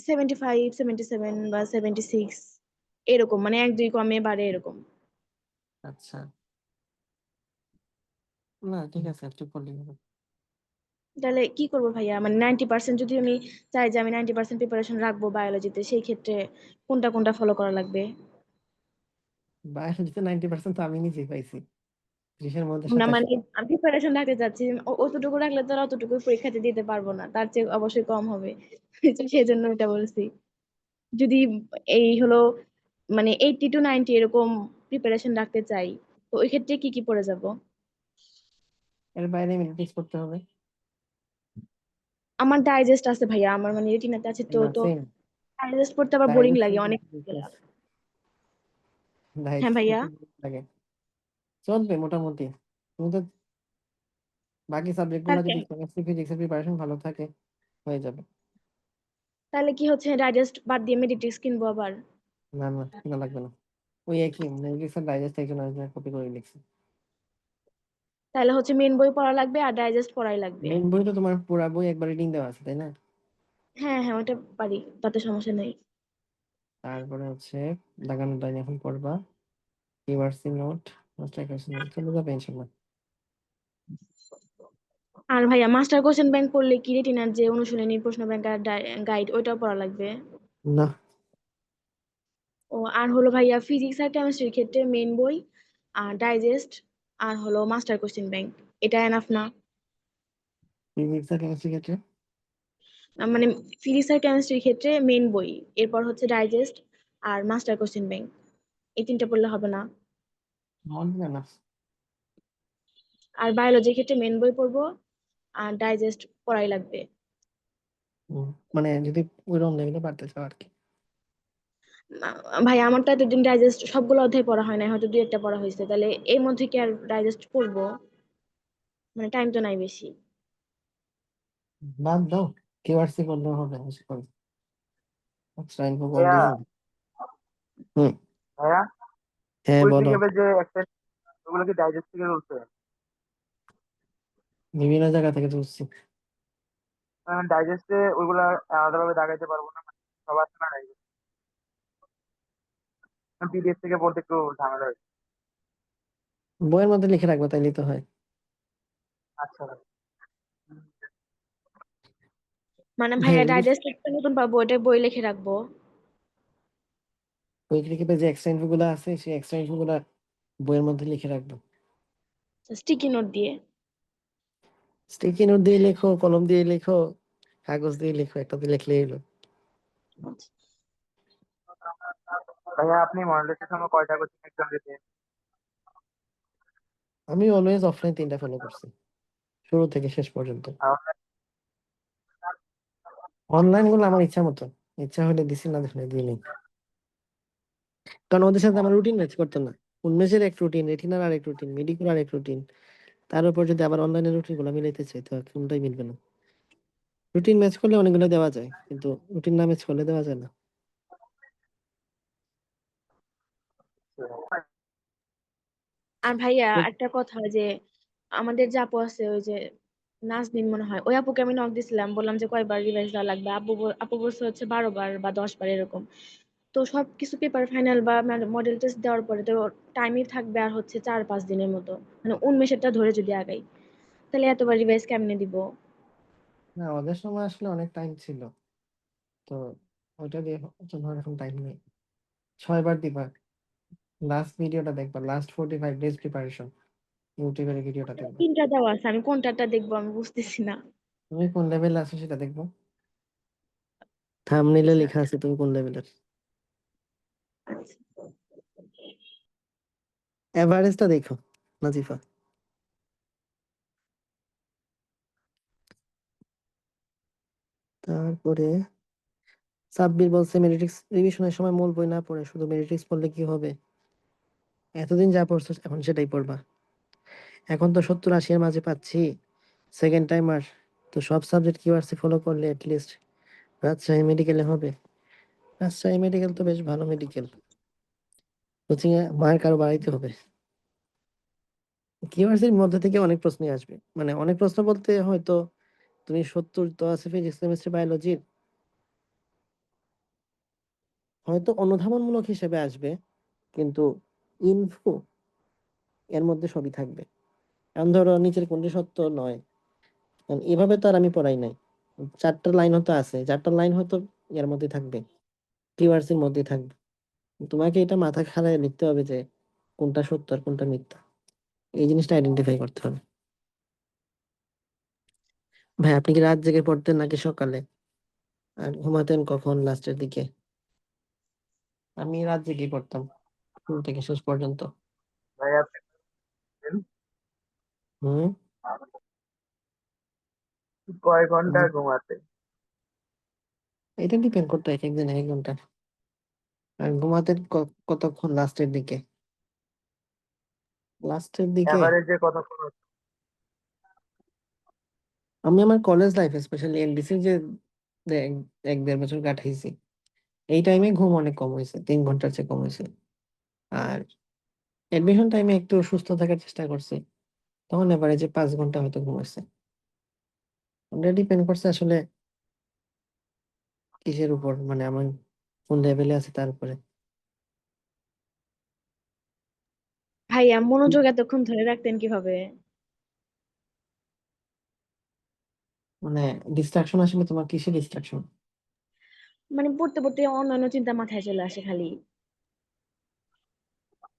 S10: 75, 77 বা 76 এরকম, মানে 1-2 কমে বাড়ে এরকম।
S1: আচ্ছা, না ঠিক আছে, একটু পড়লেই হবে।
S10: তাহলে কি করবো ভাইয়া, মানে 90% যদি আমি চাই যে আমি 90% প্রিপারেশন রাখবো বায়োলজিতে, সেই ক্ষেত্রে কোনটা কোনটা ফলো করা লাগবে?
S1: বায়োলজিতে 90% তো আমি নিজেই পাইছি, 30-এর মধ্যে
S10: না
S1: 87।
S10: মানে আমি প্রিপারেশন রাখতে চাচ্ছি, অতটুকু রাখলে তো আর অতটুকু পরীক্ষাতে দিতে পারবো না, তার চেয়ে অবশ্যই কম হবে। তো সেই জন্য এটা বলছি, যদি এই হলো মানে 80 to 90 এরকম প্রিপারেশন রাখতে চাই, তো ওই ক্ষেত্রে কি কি পড়ে যাব?
S1: এর বাইরে মেডিটেক্স করতে হবে।
S10: আমার ডাইজেস্ট আছে ভাইয়া, আমার মানে রেটিনাতে আছে, তো
S1: না
S10: তো
S1: সেম,
S10: ডাইজেস্ট পড়তে আবার বোরিং
S1: ডাইজেস্ট
S10: লাগে অনেক। হ্যাঁ
S1: ডাইজেস্ট
S10: ভাইয়া।
S1: লাগে, চলবে মোটামুটি। তুমি তো বাকি সাবজেক্ট গুলো
S10: তাহলে
S1: যদি কেমিস্ট্রি ফিজিক্সের প্রিপারেশন ভালো থাকে হয়ে যাবে।
S10: তাহলে কি হচ্ছে, ডাইজেস্ট বাদ দিয়ে মেডিটেক্স কিনবো আবার?
S1: না না, কিনা লাগবে না, ওই একই মেডিটেক্স আর ডাইজেস্ট একজন আরেকজনের কপি করে লিখছি।
S10: তাহলে হচ্ছে মেন বই পড়া লাগবে আর ডাইজেস্ট পড়াই লাগবে?
S1: মেইন বই তো তোমার পুরা বই একবার রিডিং দেওয়া আছে তাই না?
S10: হ্যাঁ হ্যাঁ, ওটা পারি, তাতে সমস্যা নেই।
S1: তারপরে হচ্ছে দাগানো লাইন এখন পড়বা, URC note, master question note, চলে যাবে ইনশাআল্লাহ।
S10: আর ভাইয়া মাস্টার কোশ্চেন ব্যাংক পড়লে কি রেটিনার যে অনুশীলনী প্রশ্ন ব্যাংক আর গাইড ওইটাও পড়া লাগবে?
S1: না,
S10: ও আর হলো ভাইয়া ফিজিক্স আর কেমিস্ট্রির ক্ষেত্রে মেন বই আর ডাইজেস্ট আর হলো মাস্টার কোশ্চেন ব্যাংক, এটা এনাফ না?
S1: ফিজিক্স আর কেমিস্ট্রি ক্ষেত্রে
S10: মানে ফিজিক্স আর কেমিস্ট্রির ক্ষেত্রে মেন বই, এরপর হচ্ছে ডাইজেস্ট আর মাস্টার কোশ্চেন ব্যাংক, এই তিনটা পড়লে হবে না?
S1: মন দিবে না।
S10: আর বায়োলজির ক্ষেত্রে মেন বই পড়বো আর ডাইজেস্ট পড়াই লাগবে।
S1: মানে যদি ওইরকম লেভেলে পারতে চাও আর কি।
S10: ভাই আমার তো এতদিন ডাইজেস্ট সবগুলো অধ্যায় পড়া হয় না, হয়তো দুই একটা পড়া হয়েছে, তাহলে এর মধ্যে কি আর ডাইজেস্ট পড়বো? মানে টাইম তো নাই বেশি।
S1: বাদ দাও, কেওয়ার্সি করলেও হবে আজকাল, এক্সট্রা ইনফো কম
S2: ভাইয়া
S1: দিয়ে। হুম।
S2: ভাইয়া
S1: হ্যাঁ
S2: কুইক
S1: বলো।
S2: রিক্যাপের যে এক্সেন্ট ওগুলো কি ডাইজেস্ট থেকে বলছে?
S1: বিভিন্ন জায়গা থেকে তুলছি।
S2: ডাইজেস্টে ওইগুলা আলাদাভাবে দাগাইতে পারবো না, মানে সব আছে না ডাইজেস্ট, পিডিএফ থেকে পড়তে একটু ঝামেলা হয়েছে।
S1: বইয়ের মধ্যে লিখে রাখবো, তাইলেই তো হয়।
S2: আচ্ছা ভাই।
S10: মানে
S1: হ্যাঁ,
S10: ভাইয়া ডাইজেস্ট একটা নতুন পাবো, ওটা বই লিখে রাখবো।
S1: ওই ক্রিকেটে যে এক্সট্রা ইনফো গুলো আছে, সেই এক্সট্রা ইনফো গুলা বইয়ের মধ্যে লিখে রাখবো।
S10: স্টিকি নোট দিয়ে।
S1: স্টিকি নোট দিয়ে লেখো, কলম দিয়ে লেখো, কাগজ দিয়ে লেখো, একটাতে লিখলেই হলো।
S2: ভাইয়া আপনি মডেলের সময় কয়টা কোচিং এক্সাম দিতে?
S1: আমি অলওয়েজ অফলাইন 3টা ফলো করছি, শুরু থেকে শেষ পর্যন্ত। অনলাইন গুলো আমার ইচ্ছা মতো, ইচ্ছা হলে দিছি, না দেখলে দিই নেই। কারণ ওদের সাথে আমার রুটিন ম্যাচ করতো না। উন্মেষের এক রুটিন, রেটিনার আরেক রুটিন, মেডিকেল আরেক রুটিন, তার উপর যদি আবার অনলাইনের রুটিন গুলো মিলাইতে চাই, তো কোনটাই মিলবে না। রুটিন ম্যাচ করলে অনেকগুলো দেওয়া যায়, কিন্তু রুটিন না ম্যাচ করলে দেওয়া যায় না।
S10: আর ভাইয়া একটা কথা, যে আমাদের যে আপু আছে, ওই যে নাজনীন মনে হয়, ওই আপুকে আমি নক দিছিলাম, বললাম যে কয়বার রিভাইজ দেওয়া লাগবে। আপু বলছে হচ্ছে 12 বার বা 10 বার এরকম। তো সবকিছু পেপার ফাইনাল বা মডেল টেস্ট দেওয়ার পরে তো টাইমই থাকবে আর হচ্ছে 4-5 দিনের মতো, মানে উনমেষেরটা ধরে যদি আগাই, তাহলে এতবার রিভাইজ কেমনে দিব?
S1: না, ওদের সময় আসলে অনেক টাইম ছিল, তো ওইটা দিয়ে তোমার এখন টাইম নেই। 6বার দিবা, লাস্ট ভিডিওটা দেখবা, লাস্ট 45 ডেজ প্রিপারেশন, ইউটিউবের ভিডিওটা দেখবা।
S10: 3টা দেওয়া আছে, আমি কোনটাটা দেখবো আমি বুঝতেছি না।
S1: তুমি কোন লেভেলে আছো সেটা দেখবো, থাম্বনেইলে লেখা আছে তুমি কোন লেভেলের। এভারেজটা দেখো নাজিফা। তারপরে সাব্বির বলছে মেডিটিক্স রিভিশনের সময় মূল বই না পড়ে শুধু মেডিটিক্স পড়লে কি হবে? এতদিন যা পড়ছো এখন সেটাই পড়বা। এখন তো 70-80 এর মাঝে পাচ্ছি, সেকেন্ড টাইমার, তো সব সাবজেক্ট কিউআরসি ফলো করলে এটলিস্ট রাজশাহী মেডিকেলে হবে। রাজশাহী মেডিকেল তো বেশ ভালো মেডিকেল, কোচিং এ মার্ক আরো বাড়াইতে হবে। কিউআরসির মধ্যে থেকে অনেক প্রশ্নই আসবে, মানে অনেক প্রশ্ন বলতে হয়তো তুমি 70 তো আছে ফিজিক্স কেমিস্ট্রি বায়োলজির, হয়তো অনুধাবনমূলক হিসেবে আসবে, কিন্তু ইনফো এর মধ্যে সবই থাকবে। এখন ধরো নিচের কোনটি সত্য নয়, কারণ এভাবে তো আর আমি পড়াই নাই। 4টা লাইন হয়তো আছে, 4টা লাইন হয়তো এর মধ্যে থাকবে, কিউআরসির মধ্যে থাকবে। তোমাকে এটা মাথা খাড়ায় লিখতে হবে যে কোনটা সত্য আর কোনটা মিথ্যা, এই জিনিসটা আইডেন্টিফাই করতে হবে। ভাই আপনি কি রাত জেগে পড়তেন নাকি সকালে, আর ঘুমাতেন কখন লাস্টের দিকে? আমি রাত জেগে পড়তাম শুরু থেকে শেষ পর্যন্ত।
S2: ভাইয়া আপনি
S1: হুম।
S2: কয় ঘন্টা ঘুমাতে?
S1: এটা ডিপেন্ড করতো এক একদিন এক এক ঘন্টা। আর ঘুমাতেন কতক্ষণ লাস্টের দিকে? লাস্টের দিকে
S2: এভারেজে কতক্ষণ হচ্ছে?
S1: আমি আমার কলেজ লাইফ স্পেশালি এলডিসি যে এক 1-1.5 বছর কাটাইছি, এই টাইমে ঘুম অনেক কম হয়েছে, 3 ঘন্টার চেয়ে কম হয়েছে। আর এডমিশন টাইমে একটু সুস্থ থাকার চেষ্টা করছি, তখন এভারেজে 5 ঘন্টা হয়তো ঘুমাইছে। ওটা ডিপেন্ড করছে আসলে কিসের উপর, মানে আমার কোন লেভেলে আছে তার উপরে।
S10: ভাইয়া মনোযোগ এতক্ষণ ধরে রাখতেন কিভাবে?
S1: মানে ডিস্ট্রাকশন আসলে তোমার কিসের ডিস্ট্রাকশন?
S10: মানে পড়তে পড়তে অন্যান্য চিন্তা মাথায় চলে আসে খালি।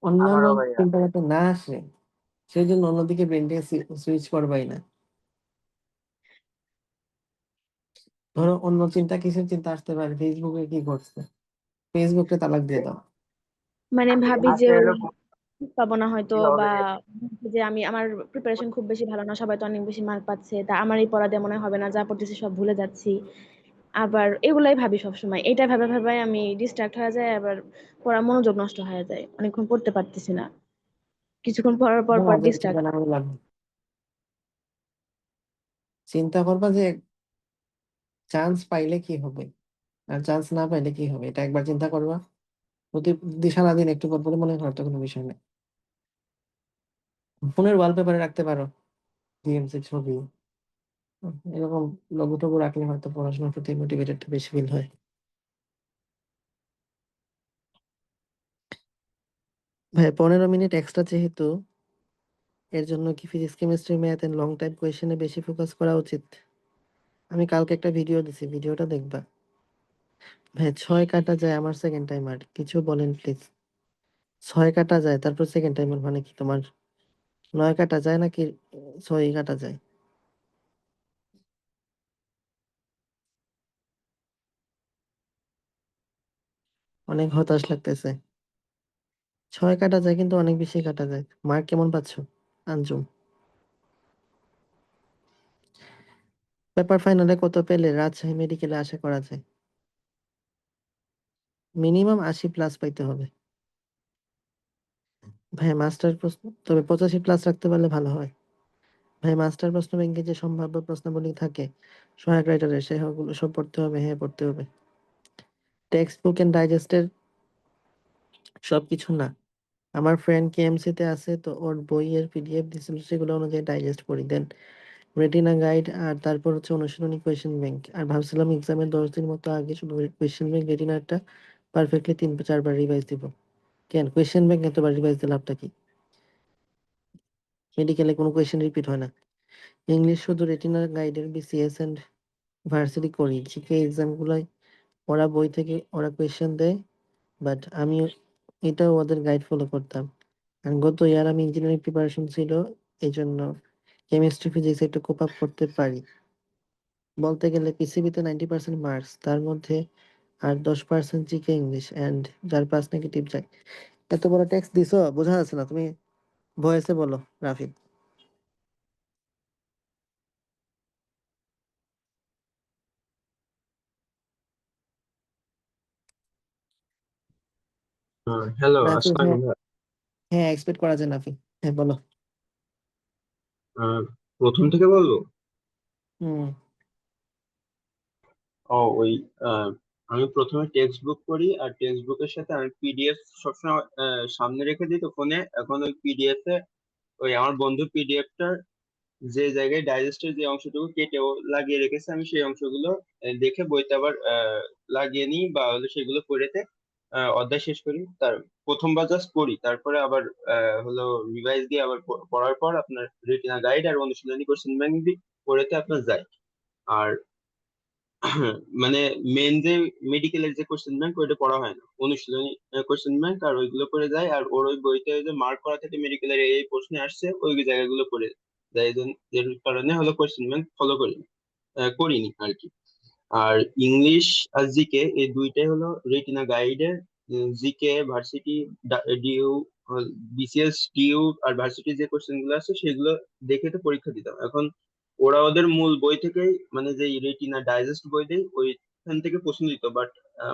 S1: অন্যান্য
S2: আমারও ভাইয়া।
S1: চিন্তা যাতে না আসে সেই জন্য অন্যদিকে ব্রেনটাকে সুইচ করবাই না। ধরো অন্য চিন্তা, কিসের চিন্তা আসতে পারে, ফেসবুকে কি ঘটছে, ফেসবুকে তালাক দিয়ে দাও।
S10: মানে ভাবি যে
S2: আজকে
S10: ওই
S2: হলো
S10: পাবো না হয়তো,
S2: কি
S10: বা
S2: হবে?
S10: যে আমি আমার প্রিপারেশন খুব বেশি ভালো না, সবাই তো অনেক বেশি মার্ক পাচ্ছে, তা আমার এই পড়া দিয়ে মনে হয় হবে না, যা পড়তেছি সব ভুলে যাচ্ছি। আবার এগুলাই ভাবি সবসময়, এটা ভাবে ভাবে আমি ডিস্ট্রাক্ট হয়ে যায়, আবার পড়ার মনোযোগ নষ্ট হয়ে যায়, অনেকক্ষণ পড়তে পারতেছি না, কিছুক্ষণ পড়ার পর পর
S1: আজব
S10: ডিস্ট্রাক্ট।
S1: চিন্তা না করলে হবে। চিন্তা করবা যে চান্স পাইলে কি হবে আর চান্স না পাইলে কি হবে, এটা একবার চিন্তা করবা। প্রতি সারাদিন একটু পর পরে মনে করার তো কোনো বিষয় নেই। ফোনের ওয়ালপেপারে রাখতে পারো ডিএমসি ছবি, এরকম লোগো টোগো রাখলে হয়তো পড়াশোনার প্রতি মোটিভেটেড বেশি ফিল হয়। ভাই 15 মিনিট এক্সট্রা যেহেতু, এর জন্য কি physics chemistry math and long type কোয়েশ্চেনে বেশি ফোকাস করা উচিত? আমি কালকে একটা ভিডিও দিছি, ভিডিওটা দেখবা। ভাই 6 কাটা যায় আমার সেকেন্ড টাইমার, কিছু বলেন প্লিজ। 6 কাটা যায় তারপর সেকেন্ড টাইমার মানে কি তোমার 9 কাটা যায় নাকি 6 কাটা যায়? অনেক হতাশ লাগতেছে। 6 কাটা যায় কিন্তু অনেক বেশি কাটা যায়। মার্ক কেমন পাচ্ছ আঞ্জুম? পেপার ফাইনালে কত পেলে রাজশাহী মেডিকেলে আশা করা যায়? মিনিমাম 80+ পাইতে হবে। ভাই মাস্টার প্রশ্ন, তবে 85+ রাখতে পারলে ভালো হয়। ভাই মাস্টার প্রশ্ন ব্যাংকে যে সম্ভাব্য প্রশ্নাবলী থাকে সহায়ক রাইটারের, সেগুলো সব পড়তে হবে। হ্যাঁ পড়তে হবে। টেক্সট বুক এন্ড ডাইজেস্টের সবকিছু না। আমার ফ্রেন্ড কেএমসি তে আছে, তো ওর বইয়ের পিডিএফ দিছিল, সেগুলো অনুযায়ী ডাইজেস্ট করি, দেন রেটিনা গাইড, আর তারপর হচ্ছে অনুশীলনী কোয়েশ্চেন ব্যাংক। আর ভাবছিলাম এক্সামের 10 দিন মতো আগে শুধু কোয়েশ্চেন ব্যাংক রেটিনাটা পারফেক্টলি 3-4 বার রিভাইজ দিব। কেন কোয়েশ্চেন ব্যাংক এতবার রিভাইজ দিলে লাভটা কি? মেডিকেলে কোনো কোয়েশ্চেন রিপিট হয় না। ইংলিশ শুধু রেটিনা গাইডের বিসিএস এন্ড ভার্সিটি করি, জিকে এক্সাম গুলাই ওরা বই থেকে ওরা কোয়েশ্চেন দেয়, বাট আমি এটাও ওদের গাইড ফলো করতাম। আর গত ইয়ার আমি ইঞ্জিনিয়ারিং প্রিপারেশন ছিল, এই জন্য কেমিস্ট্রি ফিজিক্স একটু কোপ আপ করতে পারি। বলতে গেলে পিসিবিতে 90% মার্কস, তার মধ্যে আর 10% জিকে ইংলিশ, অ্যান্ড যার পাস নেগেটিভ যায়। এত বড় টেক্সট দিছো, বোঝা যাচ্ছে না, তুমি ভয়েসে বলো রাফি।
S11: হ্যালো,
S1: রাফি
S11: আসসালামু
S1: হ্যাঁ,
S11: আলাইকুম ভাই।
S1: হ্যাঁ এক্সপেক্ট করা যায় রাফি। হ্যাঁ বলো।
S11: আহ, প্রথম থেকে বলবো।
S1: হুম।
S11: ওই আহ, আমি প্রথমে টেক্সট বুক করি, আর টেক্সট বুকের সাথে আমি পিডিএফ সবসময় সামনে রেখে দিই তো ফোনে। এখন ওই পিডিএফ এ ওই আমার বন্ধু পিডিএফটার যে জায়গায় ডাইজেস্টের যে অংশটুকু কেটে ও লাগিয়ে রেখেছে, আমি সেই অংশগুলো দেখে বইতে আবার লাগিয়ে নিই, বা হলো সেগুলো পড়েতে অধ্যায় শেষ করি। তার প্রথমবার জাস্ট পড়ি, তারপরে আবার হলো রিভাইজ দিয়ে আবার পড়ার পর আপনার রেটিনা গাইড আর অনুশীলনী কোশ্চেন ব্যাংক দিয়ে পড়েতে আপনার যায়। আর মানে মেন যে মেডিকেলের যে কোশ্চেন ব্যাংক ওইটা পড়া হয় না, অনুশীলনী কোশ্চেন ব্যাংক আর ওইগুলো করে যায়। আর ওর ওই বইতে যে মার্ক করা থেকে মেডিকেলের এই প্রশ্নে আসছে ওই জায়গাগুলো পড়ে যায়, এর কারণে হলো কোশ্চেন ব্যাংক ফলো করিনি আর কি। আর ইংলিশ আর জিকে এই দুইটাই হলো রেটিনা গাইডের। GK varsity DU, BCS DU আর ভার্সিটি যে কোশ্চেন গুলো আছে সেগুলো দেখে তো পরীক্ষা দিতাম। এখন ওরা ওদের মূল বই থেকেই মানে যে রেটিনা ডাইজেস্ট বই দেয় ওইখান থেকে প্রশ্ন দিত, বাট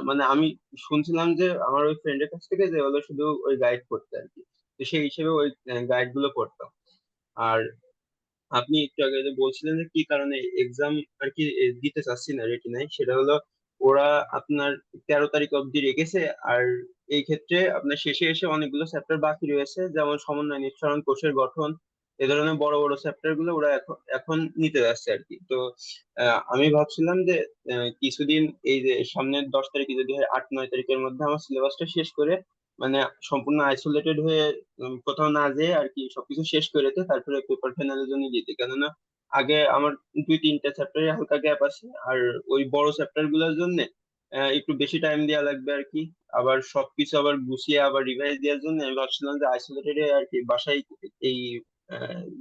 S11: মানে আমি শুনছিলাম যে আমার ওই ফ্রেন্ডের কাছ থেকে যে ওরা শুধু ওই গাইড করতে আর কি, তো সেই হিসেবে ওই গাইড গুলো পড়তাম। আর আপনি একটু আগে যে বলছিলেন যে কি কারণে এক্সাম আর কি দিতে চাচ্ছি না রেটিনায়, সেটা হলো ওরা আপনার 13 তারিখ অবধি রেখেছে। আর এই ক্ষেত্রে আপনার শেষে এসে অনেকগুলো চ্যাপ্টার বাকি রয়েছে, যেমন সমন্বয় নিঃসরণ, কোষের গঠন, এ ধরনের বড় বড় চ্যাপ্টার গুলো ওরা এখন এখন নিতে যাচ্ছে আর কি। তো আমি ভাবছিলাম যে কিছুদিন এই যে সামনের 10 তারিখে যদি হয়, 8-9 তারিখের মধ্যে আমার সিলেবাসটা শেষ করে মানে সম্পূর্ণ আইসোলেটেড হয়ে কোথাও না যেয়ে আর কি সবকিছু শেষ করে রেখে তারপরে পেপার ফাইনালের জন্য যেতে। কেননা আগে আমার 2-3টা চ্যাপ্টারে হালকা গ্যাপ আছে, আর ওই বড় চ্যাপ্টার গুলোর জন্য একটু বেশি টাইম দেওয়া লাগবে আর কি। আবার সবকিছু আবার গুছিয়ে আবার রিভাইজ দেওয়ার জন্য আমি ভাবছিলাম যে আইসোলেটেড আর কি বাসায় এই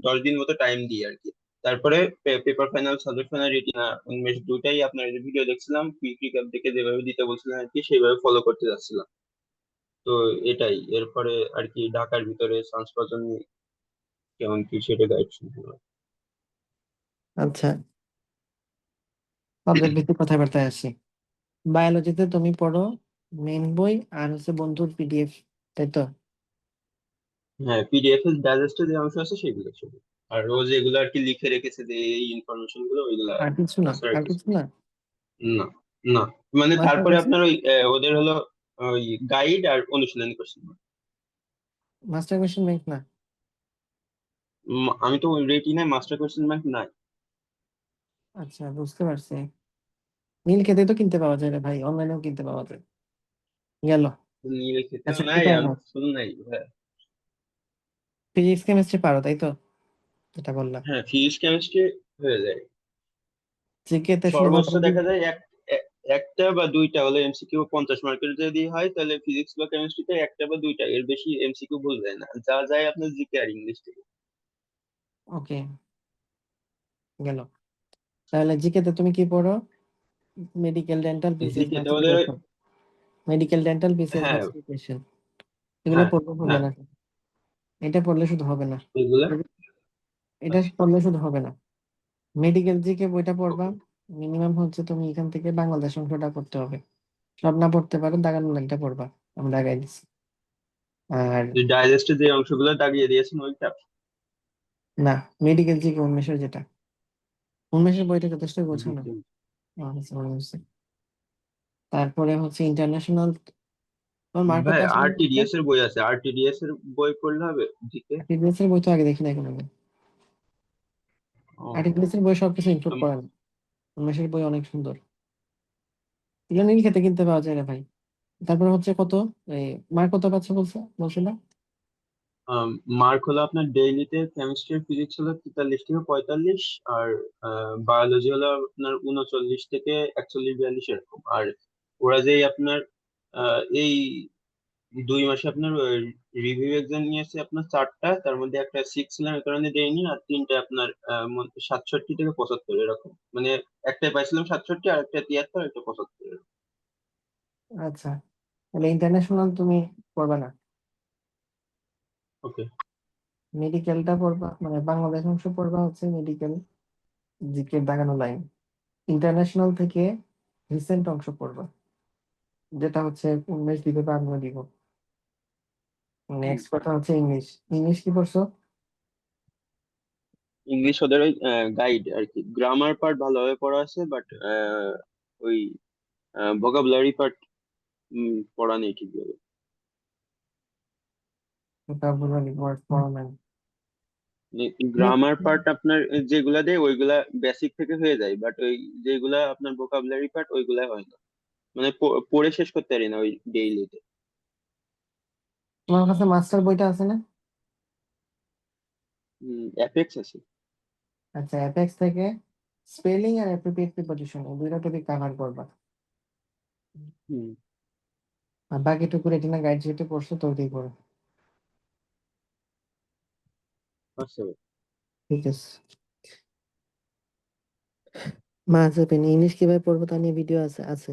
S11: 10 দিন মতো টাইম দিই আর কি। তারপরে paper final, subject final, retina উন্মেষ দুটাই আপনার ভিডিও দেখছিলাম, কুইক রিক্যাপ দেখে যেভাবে দিতে বলছিলেন আর কি সেইভাবে ফলো করতে যাচ্ছিলাম। তো এটাই, এরপরে আর কি ঢাকার ভিতরে চান্স পাওয়ার জন্য কেমন কি সেটা গাইড শুনতে হবে।
S1: আচ্ছা, সাবজেক্ট ভিত্তিক কথাবার্তায় আসি। বায়োলজিতে তুমি পড়ো মেইন বই আর হচ্ছে বন্ধুর পিডিএফ, তাই তো?
S11: হ্যাঁ, পিডিএফ এর ডাইজেস্টে যে অংশ আছে সেগুলো শুধু, আর ও যেগুলো আর কি লিখে রেখেছে যে এই ইনফরমেশন গুলো ওইগুলা
S1: আর কিছু না,
S11: তাছাড়া আর
S1: আর
S11: কিছু
S1: কিছু
S11: না।
S1: না।
S11: না, না, মানে
S1: মাস্টার
S11: তারপরে
S1: কোশ্চেন,
S11: আপনার ওই ওদের হলো ওই গাইড আর অনুশীলনী কোশ্চেন।
S1: মাস্টার কোশ্চেন ব্যাংক না।
S11: আমি তো রেটিনায় মাস্টার কোশ্চেন ব্যাংক নাই।
S1: আচ্ছা, বুঝতে পারছি। নীল খেতে তো কিনতে পাওয়া যায় রে ভাই, অনলাইনেও কিনতে পাওয়া যায়। গেল।
S11: নীল খেতেও
S1: আচ্ছা
S11: নাই,
S1: এটা
S11: আমি শুন নাই হ্যাঁ।
S1: ফিজিক্স কেমিস্ট্রি পারো, তাই তো? যেটা বললাম।
S11: হ্যাঁ, ফিজিক্স কেমিস্ট্রি হয়ে যায়।
S1: জিকে তে শুধু
S11: সর্বোচ্চ
S1: মোটামুটি
S11: দেখা যায় একটা বা দুইটা হলে এমসিকিউ 50 মার্কের যদি হয় তাহলে ফিজিক্স বা কেমিস্ট্রিতে একটা বা দুইটা, এর বেশি এমসিকিউ ভুল যায় না, যা যায় আপনার জিকে আর ইংলিশ থেকে।
S1: ওকে, গেল। তাহলে জিকে তে তুমি কি পড়ো? মেডিকেল, ডেন্টাল, বিসিএস
S11: জিকে তে ওদের
S1: ক্লাসিফিকেশন। মেডিকেল, ডেন্টাল, বিসিএস
S11: হ্যাঁ,
S1: ক্লাসিফিকেশন, এগুলো
S11: হ্যাঁ,
S1: পড়লে হবে
S11: হ্যাঁ,
S1: না। এটা পড়লে শুধু হবে না।
S11: এগুলা।
S1: এটা
S11: আচ্ছা,
S1: পড়লে শুধু হবে না। মেডিকেল জিকে বইটা পড়বা। মিনিমাম হচ্ছে তুমি এখান থেকে বাংলাদেশ অংশটা পড়তে হবে। সব না পড়তে পারো, দাগানো লাইনটা পড়বা, আমি দাগাই দিচ্ছি। আর
S11: ডাইজেস্টে যে অংশগুলো দাগিয়ে দিয়েছেন ওইটা।
S1: না, মেডিকেল জিকে উন্মেষের যেটা, উন্মেষের বইটা যথেষ্ট গোছানো। আচ্ছা, মনে হচ্ছে। তারপরে হচ্ছে ইন্টারন্যাশনাল, তোমার মার্ক কত
S11: ভাই,
S1: আসলে?
S11: আরটিডিএস এর বই আছে, আরটিডিএস এর বই পড়লে হবে জিকে।
S1: আরটিপিএস এর বই তো আগে দেখি না কোনো।
S11: ও,
S1: আরটিপিএস এর বই সবকিছু ইনক্লুড
S11: আম-
S1: করে না। উন্মেষের বই অনেক সুন্দর, এগুলো নীল খেতে কিনতে পাওয়া যায় না ভাই। তারপরে হচ্ছে কত, এই মার্ক কত পাচ্ছে বলছে না?
S11: মার্ক হলো আপনার ডেইলিতে কেমিস্ট্রি ফিজিক্স হলো 43 থেকে 45, আর বায়োলজি হলো আপনার 39 থেকে 41 42 এরকম। আর ওরা যেই আপনার এই 2 মাসে আপনার রিভিউ এক্সাম নিয়েছে আপনার 4টা, তার মধ্যে একটা 6 ছিলাম এই কারণে দেয়নি, আর 3টে আপনার 67 থেকে 75 এরকম, মানে একটাই পাইছিলাম 67 আর একটা 73 আর একটা 75 এরকম।
S1: আচ্ছা, তাহলে ইন্টারন্যাশনাল তুমি পড়বা না,
S11: ওকে।
S1: মেডিকেলটা পড়বা, মানে বাংলাদেশ অংশ পড়বা হচ্ছে মেডিকেল জিকে দাগানো লাইন। ইন্টারন্যাশনাল থেকে রিসেন্ট অংশ পড়বা, যেটা হচ্ছে উন্মেষ দিবে বা আমিও দিব। নেক্সট কথা হচ্ছে ইংলিশ। ইংলিশ কি পড়ছো?
S11: ইংলিশ ওদের ওই গাইড আর কি, গ্রামার পার্ট ভালোভাবে পড়া আছে, বাট ওই ভোকাবুলারি পার্ট পড়া নেই ঠিকভাবে।
S1: ভোকাবুলারি ওয়ার্ড পড়ো নাই? ঠিক
S11: গ্রামার
S1: আছে।
S11: পার্ট আপনার যেগুলা দেয় ওইগুলা বেসিক থেকে হয়ে যায়, বাট ওই যেগুলা আপনার ভোকাবুলারি পার্ট ওইগুলা হয় না, মানে পড়ে শেষ করতে পারি না ওই ডেইলিতে।
S1: তোমার কাছে মাস্টার বইটা আছে না?
S11: অ্যাপেক্স আছে।
S1: আচ্ছা, অ্যাপেক্স থেকে স্পেলিং আর অ্যাপ্রোপ্রিয়েট প্রিপজিশন, এই দুইটা টপিক কভার করবা।
S11: হুম,
S1: আর বাকিটুকু রেটিনা গাইড যেটা পড়ছো তো ওইটাই পড়ো।
S11: আচ্ছা।
S1: ঠিক আছে। মাঝাবেন ইংলিশ কিভাবে পড়বো তা নিয়ে ভিডিও আছে আছে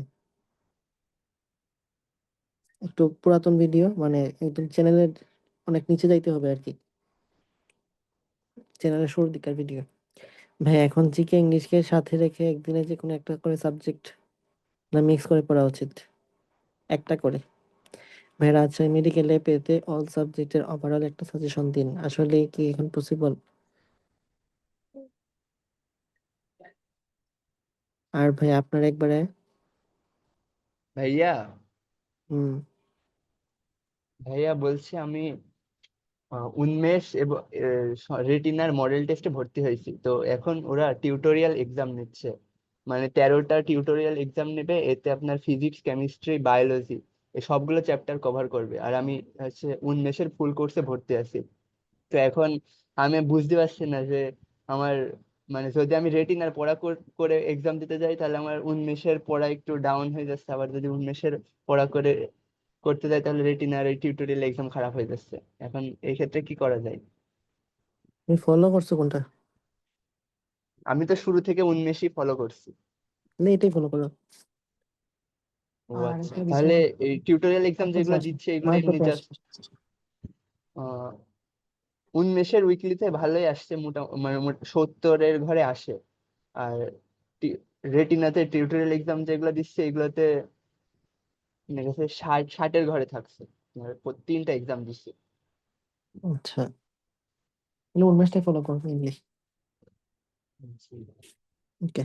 S1: একটু পুরাতন ভিডিও, মানে একদম চ্যানেলের অনেক নিচে যাইতে হবে আর কি, চ্যানেলের শুরুর দিকের ভিডিও। ভাই এখন জিকে ইংলিশকে সাথে রেখে একদিনে যে কোনো একটা করে সাবজেক্ট না মিক্স করে পড়া উচিত, একটা করে। ভাই রাজশাহী মেডিকেলে পেতে অল সাবজেক্টের ওভারঅল একটা সাজেশন দিন, আসলে কি এখন পসিবল? আর ভাই আপনার একবারে
S12: ভাইয়া
S1: হুম
S12: ভাইয়া বলছি আমি উন্মেষ এবং রেটিনার মডেল টেস্টে ভর্তি হয়েছি, তো এখন ওরা টিউটোরিয়াল এক্সাম নিচ্ছে, মানে 13টা টিউটোরিয়াল এক্সাম নেবে, এতে আপনার ফিজিক্স কেমিস্ট্রি বায়োলজি এই সবগুলো চ্যাপ্টার কভার করবে। আর আমি হচ্ছে উন্মেষের ফুল কোর্সে ভর্তি আছি। তো এখন আমি বুঝতে পারছি না যে আমার, মানে যদি আমি রেটিনার পড়া করে এক্সাম দিতে যাই তাহলে আমার উন্মেষের পড়া একটু ডাউন হয়ে যাচ্ছে, আবার যদি উন্মেষের পড়া করে করতে যাই তাহলে রেটিনার এই টিউটোরিয়াল এক্সাম খারাপ হয়ে যাচ্ছে। এখন এই ক্ষেত্রে কি করা যায়?
S1: তুমি ফলো করছো কোনটা?
S12: আমি তো শুরু থেকে উন্মেষই ফলো করছি।
S1: না, এটাই ফলো করো।
S12: ও
S1: আর
S12: আচ্ছা,
S1: একটা
S12: তাহলে
S1: বিষয়
S12: এই টিউটোরিয়াল এক্সাম
S1: মাত্র
S12: যেগুলো
S1: 4টা,
S12: দিচ্ছে এগুলো
S1: মাত্র
S12: এমনি
S1: 4টা।
S12: জাস্ট উন্মেষের উইকলিতে ভালোই আসছে, মানে 70-এর ঘরে আসে। আর রেটিনাতে টিউটোরিয়াল এক্সাম যেগুলো দিচ্ছে এগুলোতে মনে গেছে 60-এর ঘরে থাকছে, মানে 3টা এক্সাম দিচ্ছে।
S1: আচ্ছা, তাহলে উন্মেষটাই ফলো করবো ইংলিশ। ওকে,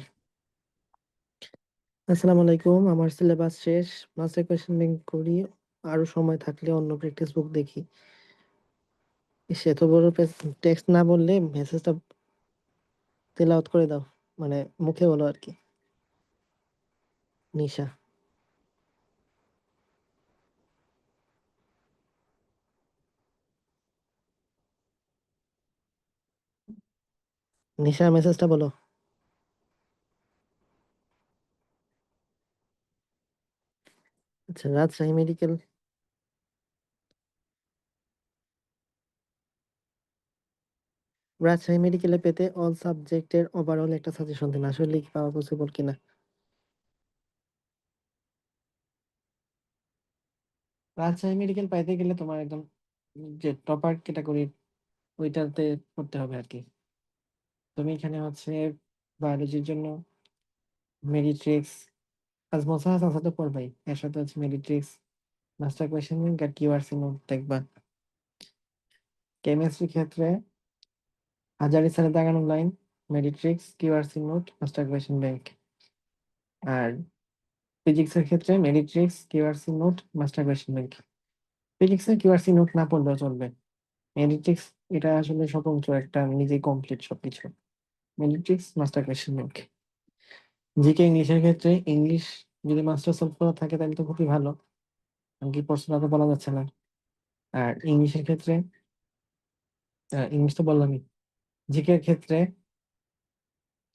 S1: আসসালামু আলাইকুম। আমার সিলেবাস শেষ, মাস্টার কোয়েশ্চেন ব্যাংক করি, আরো সময় থাকলে অন্য প্র্যাকটিস বুক দেখি। সে এত বড় টেক্সট না বললে মেসেজটা তেলাওয়াত করে দাও, মানে মুখে বলো আর কি। নিশা, নিশা মেসেজটা বলো। আচ্ছা, রাজশাহী মেডিকেল, রাজশাহী মেডিকেলে পেতে অল সাবজেক্টের ওভারঅল একটা সাজেশন দিন, আসলে কি পাওয়া পসিবল কিনা। রাজশাহী মেডিকেল পাইতে গেলে তোমার একদম যে টপার ক্যাটাগরি ওইটাতে করতে হবে আর কি। তুমি এখানে হচ্ছে বায়োলজির জন্য মেডিট্রিক্স, আজমল সাহা তো পড়বাই, এর সাথে হচ্ছে মেডিট্রিক্স, মাস্টার কোয়েশ্চেন ব্যাংক আর কিউআরসি নোট দেখবা। কেমিস্ট্রির ক্ষেত্রে হাজারি স্যারের দাগানো line, Meditrix, QRC note, master question bank. আর ফিজিক্সের ক্ষেত্রে Meditrix, QRC note, master question bank. ফিজিক্সের কিউআরসি নোট না পড়লেও চলবে, মেডিট্রিক্স এটা আসলে স্বতন্ত্র একটা, নিজেই কমপ্লিট সবকিছু। মেডিট্রিক্স, মাস্টার কোয়েশ্চেন ব্যাংক। জিকে ইংলিশের ক্ষেত্রে ইংলিশ যদি মাস্টার সলভ করা থাকে তাহলে তো খুবই ভালো, কি প্রশ্নটা তো বলা যাচ্ছে না। আর ইংলিশের ক্ষেত্রে ইংলিশ তো বললামই। জিকে এর ক্ষেত্রে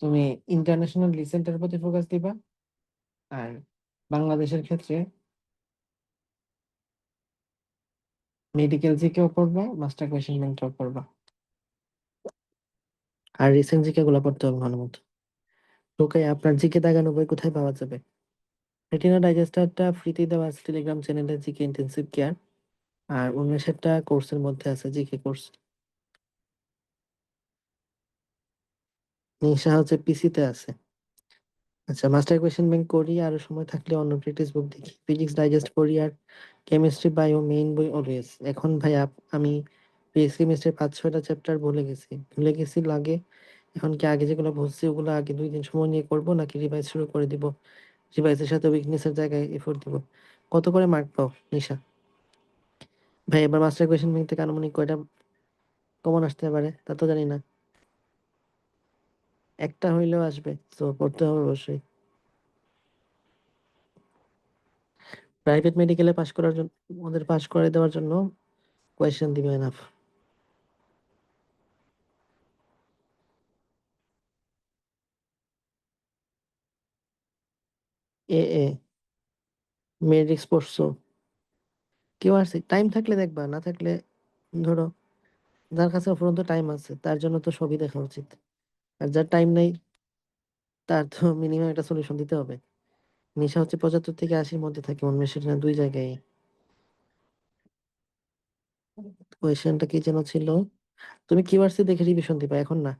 S1: তুমি ইন্টারন্যাশনাল রিসেন্টের প্রতি ফোকাস দিবা, আর বাংলাদেশের ক্ষেত্রে মেডিকেল জিকেও পড়বা, মাস্টার কোয়েশ্চেন ব্যাংকটাও পড়বা। আর রিসেন্ট জিকে গুলো পড়তে হবে ভালো মতো। ওকে, আপনার জিকে দাগানো বই কোথায় পাওয়া যাবে? রেটিনা ডাইজেস্টারটা ফ্রিতে দেওয়া আছে টেলিগ্রাম চ্যানেলে, জিকে ইন্টেন্সিভ কেয়ার। আর উন্মেষেরটা কোর্সের মধ্যে আছে, জিকে কোর্স। নিশা হচ্ছে পিসিতে আছে। আচ্ছা, মাস্টার কোয়েশ্চেন ব্যাংক করি, আর সময় থাকলে অন্য প্র্যাকটিস বুক দেখি। ফিজিক্স ডাইজেস্ট করি, আর কেমিস্ট্রি বায়ো মেইন বই অলওয়েজ। এখন ভাই আমি ফিজিক্স কেমিস্ট্রির 5-6টা চ্যাপ্টার ভুলে গেছি লাগে। এখন কি আগে যেগুলো বুঝছি ওগুলো আগে 2 দিন সময় নিয়ে করবো, নাকি রিভাইজ শুরু করে দিব? রিভাইজের সাথে উইকনেসের জায়গায় এফোর্ট দিব। কত করে মার্ক পাও নিশা? ভাই এবার মাস্টার কোয়েশ্চেন ব্যাংক থেকে আনুমানিক কয়টা কমন আসতে পারে তা তো জানি না, একটা হইলেও আসবে, তো পড়তে হবে অবশ্যই। প্রাইভেট মেডিকেলে পাশ করার জন্য, ওদের পাশ করে দেওয়ার জন্য কোয়েশ্চেন দিবে এনাফ। এ মেডিক্স পড়ছো? কেউ আসছে, টাইম থাকলে দেখবা, না থাকলে ধরো যার কাছে অফুরন্ত টাইম আছে তার জন্য তো সবই দেখা উচিত। আর যার টাইম নেই তার তো মিনিমাম একটা সলিউশন দিতে হবে। নিশা হচ্ছে 75 থেকে 80-র মধ্যে থাকে, উন্মেষের না 2 জায়গায়। কোয়েশ্চেনটা কি যেন ছিল? তুমি কিউআরসি দেখে রিভিশন দিবা, এখন না,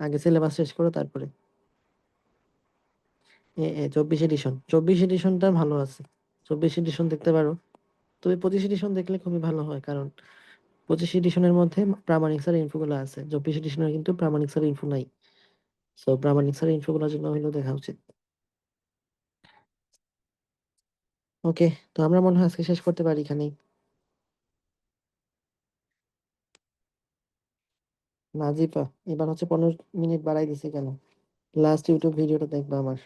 S1: আগে সিলেবাস শেষ করো তারপরে। 24 এডিশন, 24 এডিশনটা ভালো আছে, 24 এডিশন দেখতে পারো। তবে 25 এডিশন দেখলে খুবই ভালো হয়, কারণ 25 এডিশনের মধ্যে প্রামাণিক স্যার ইনফোগুলো আছে, 24 এডিশনের কিন্তু প্রামাণিক স্যার ইনফো নাই। সো প্রামাণিক স্যার ইনফোগুলোর জন্য হইলেও দেখা উচিত। ওকে, তো আমরা মনে হয় আজকে শেষ করতে পারি এখানেই। নাজিপা, এবার হচ্ছে 15 মিনিট বাড়াই দিছে কেন? লাস্ট ইউটিউব ভিডিওটা দেখবা আমার।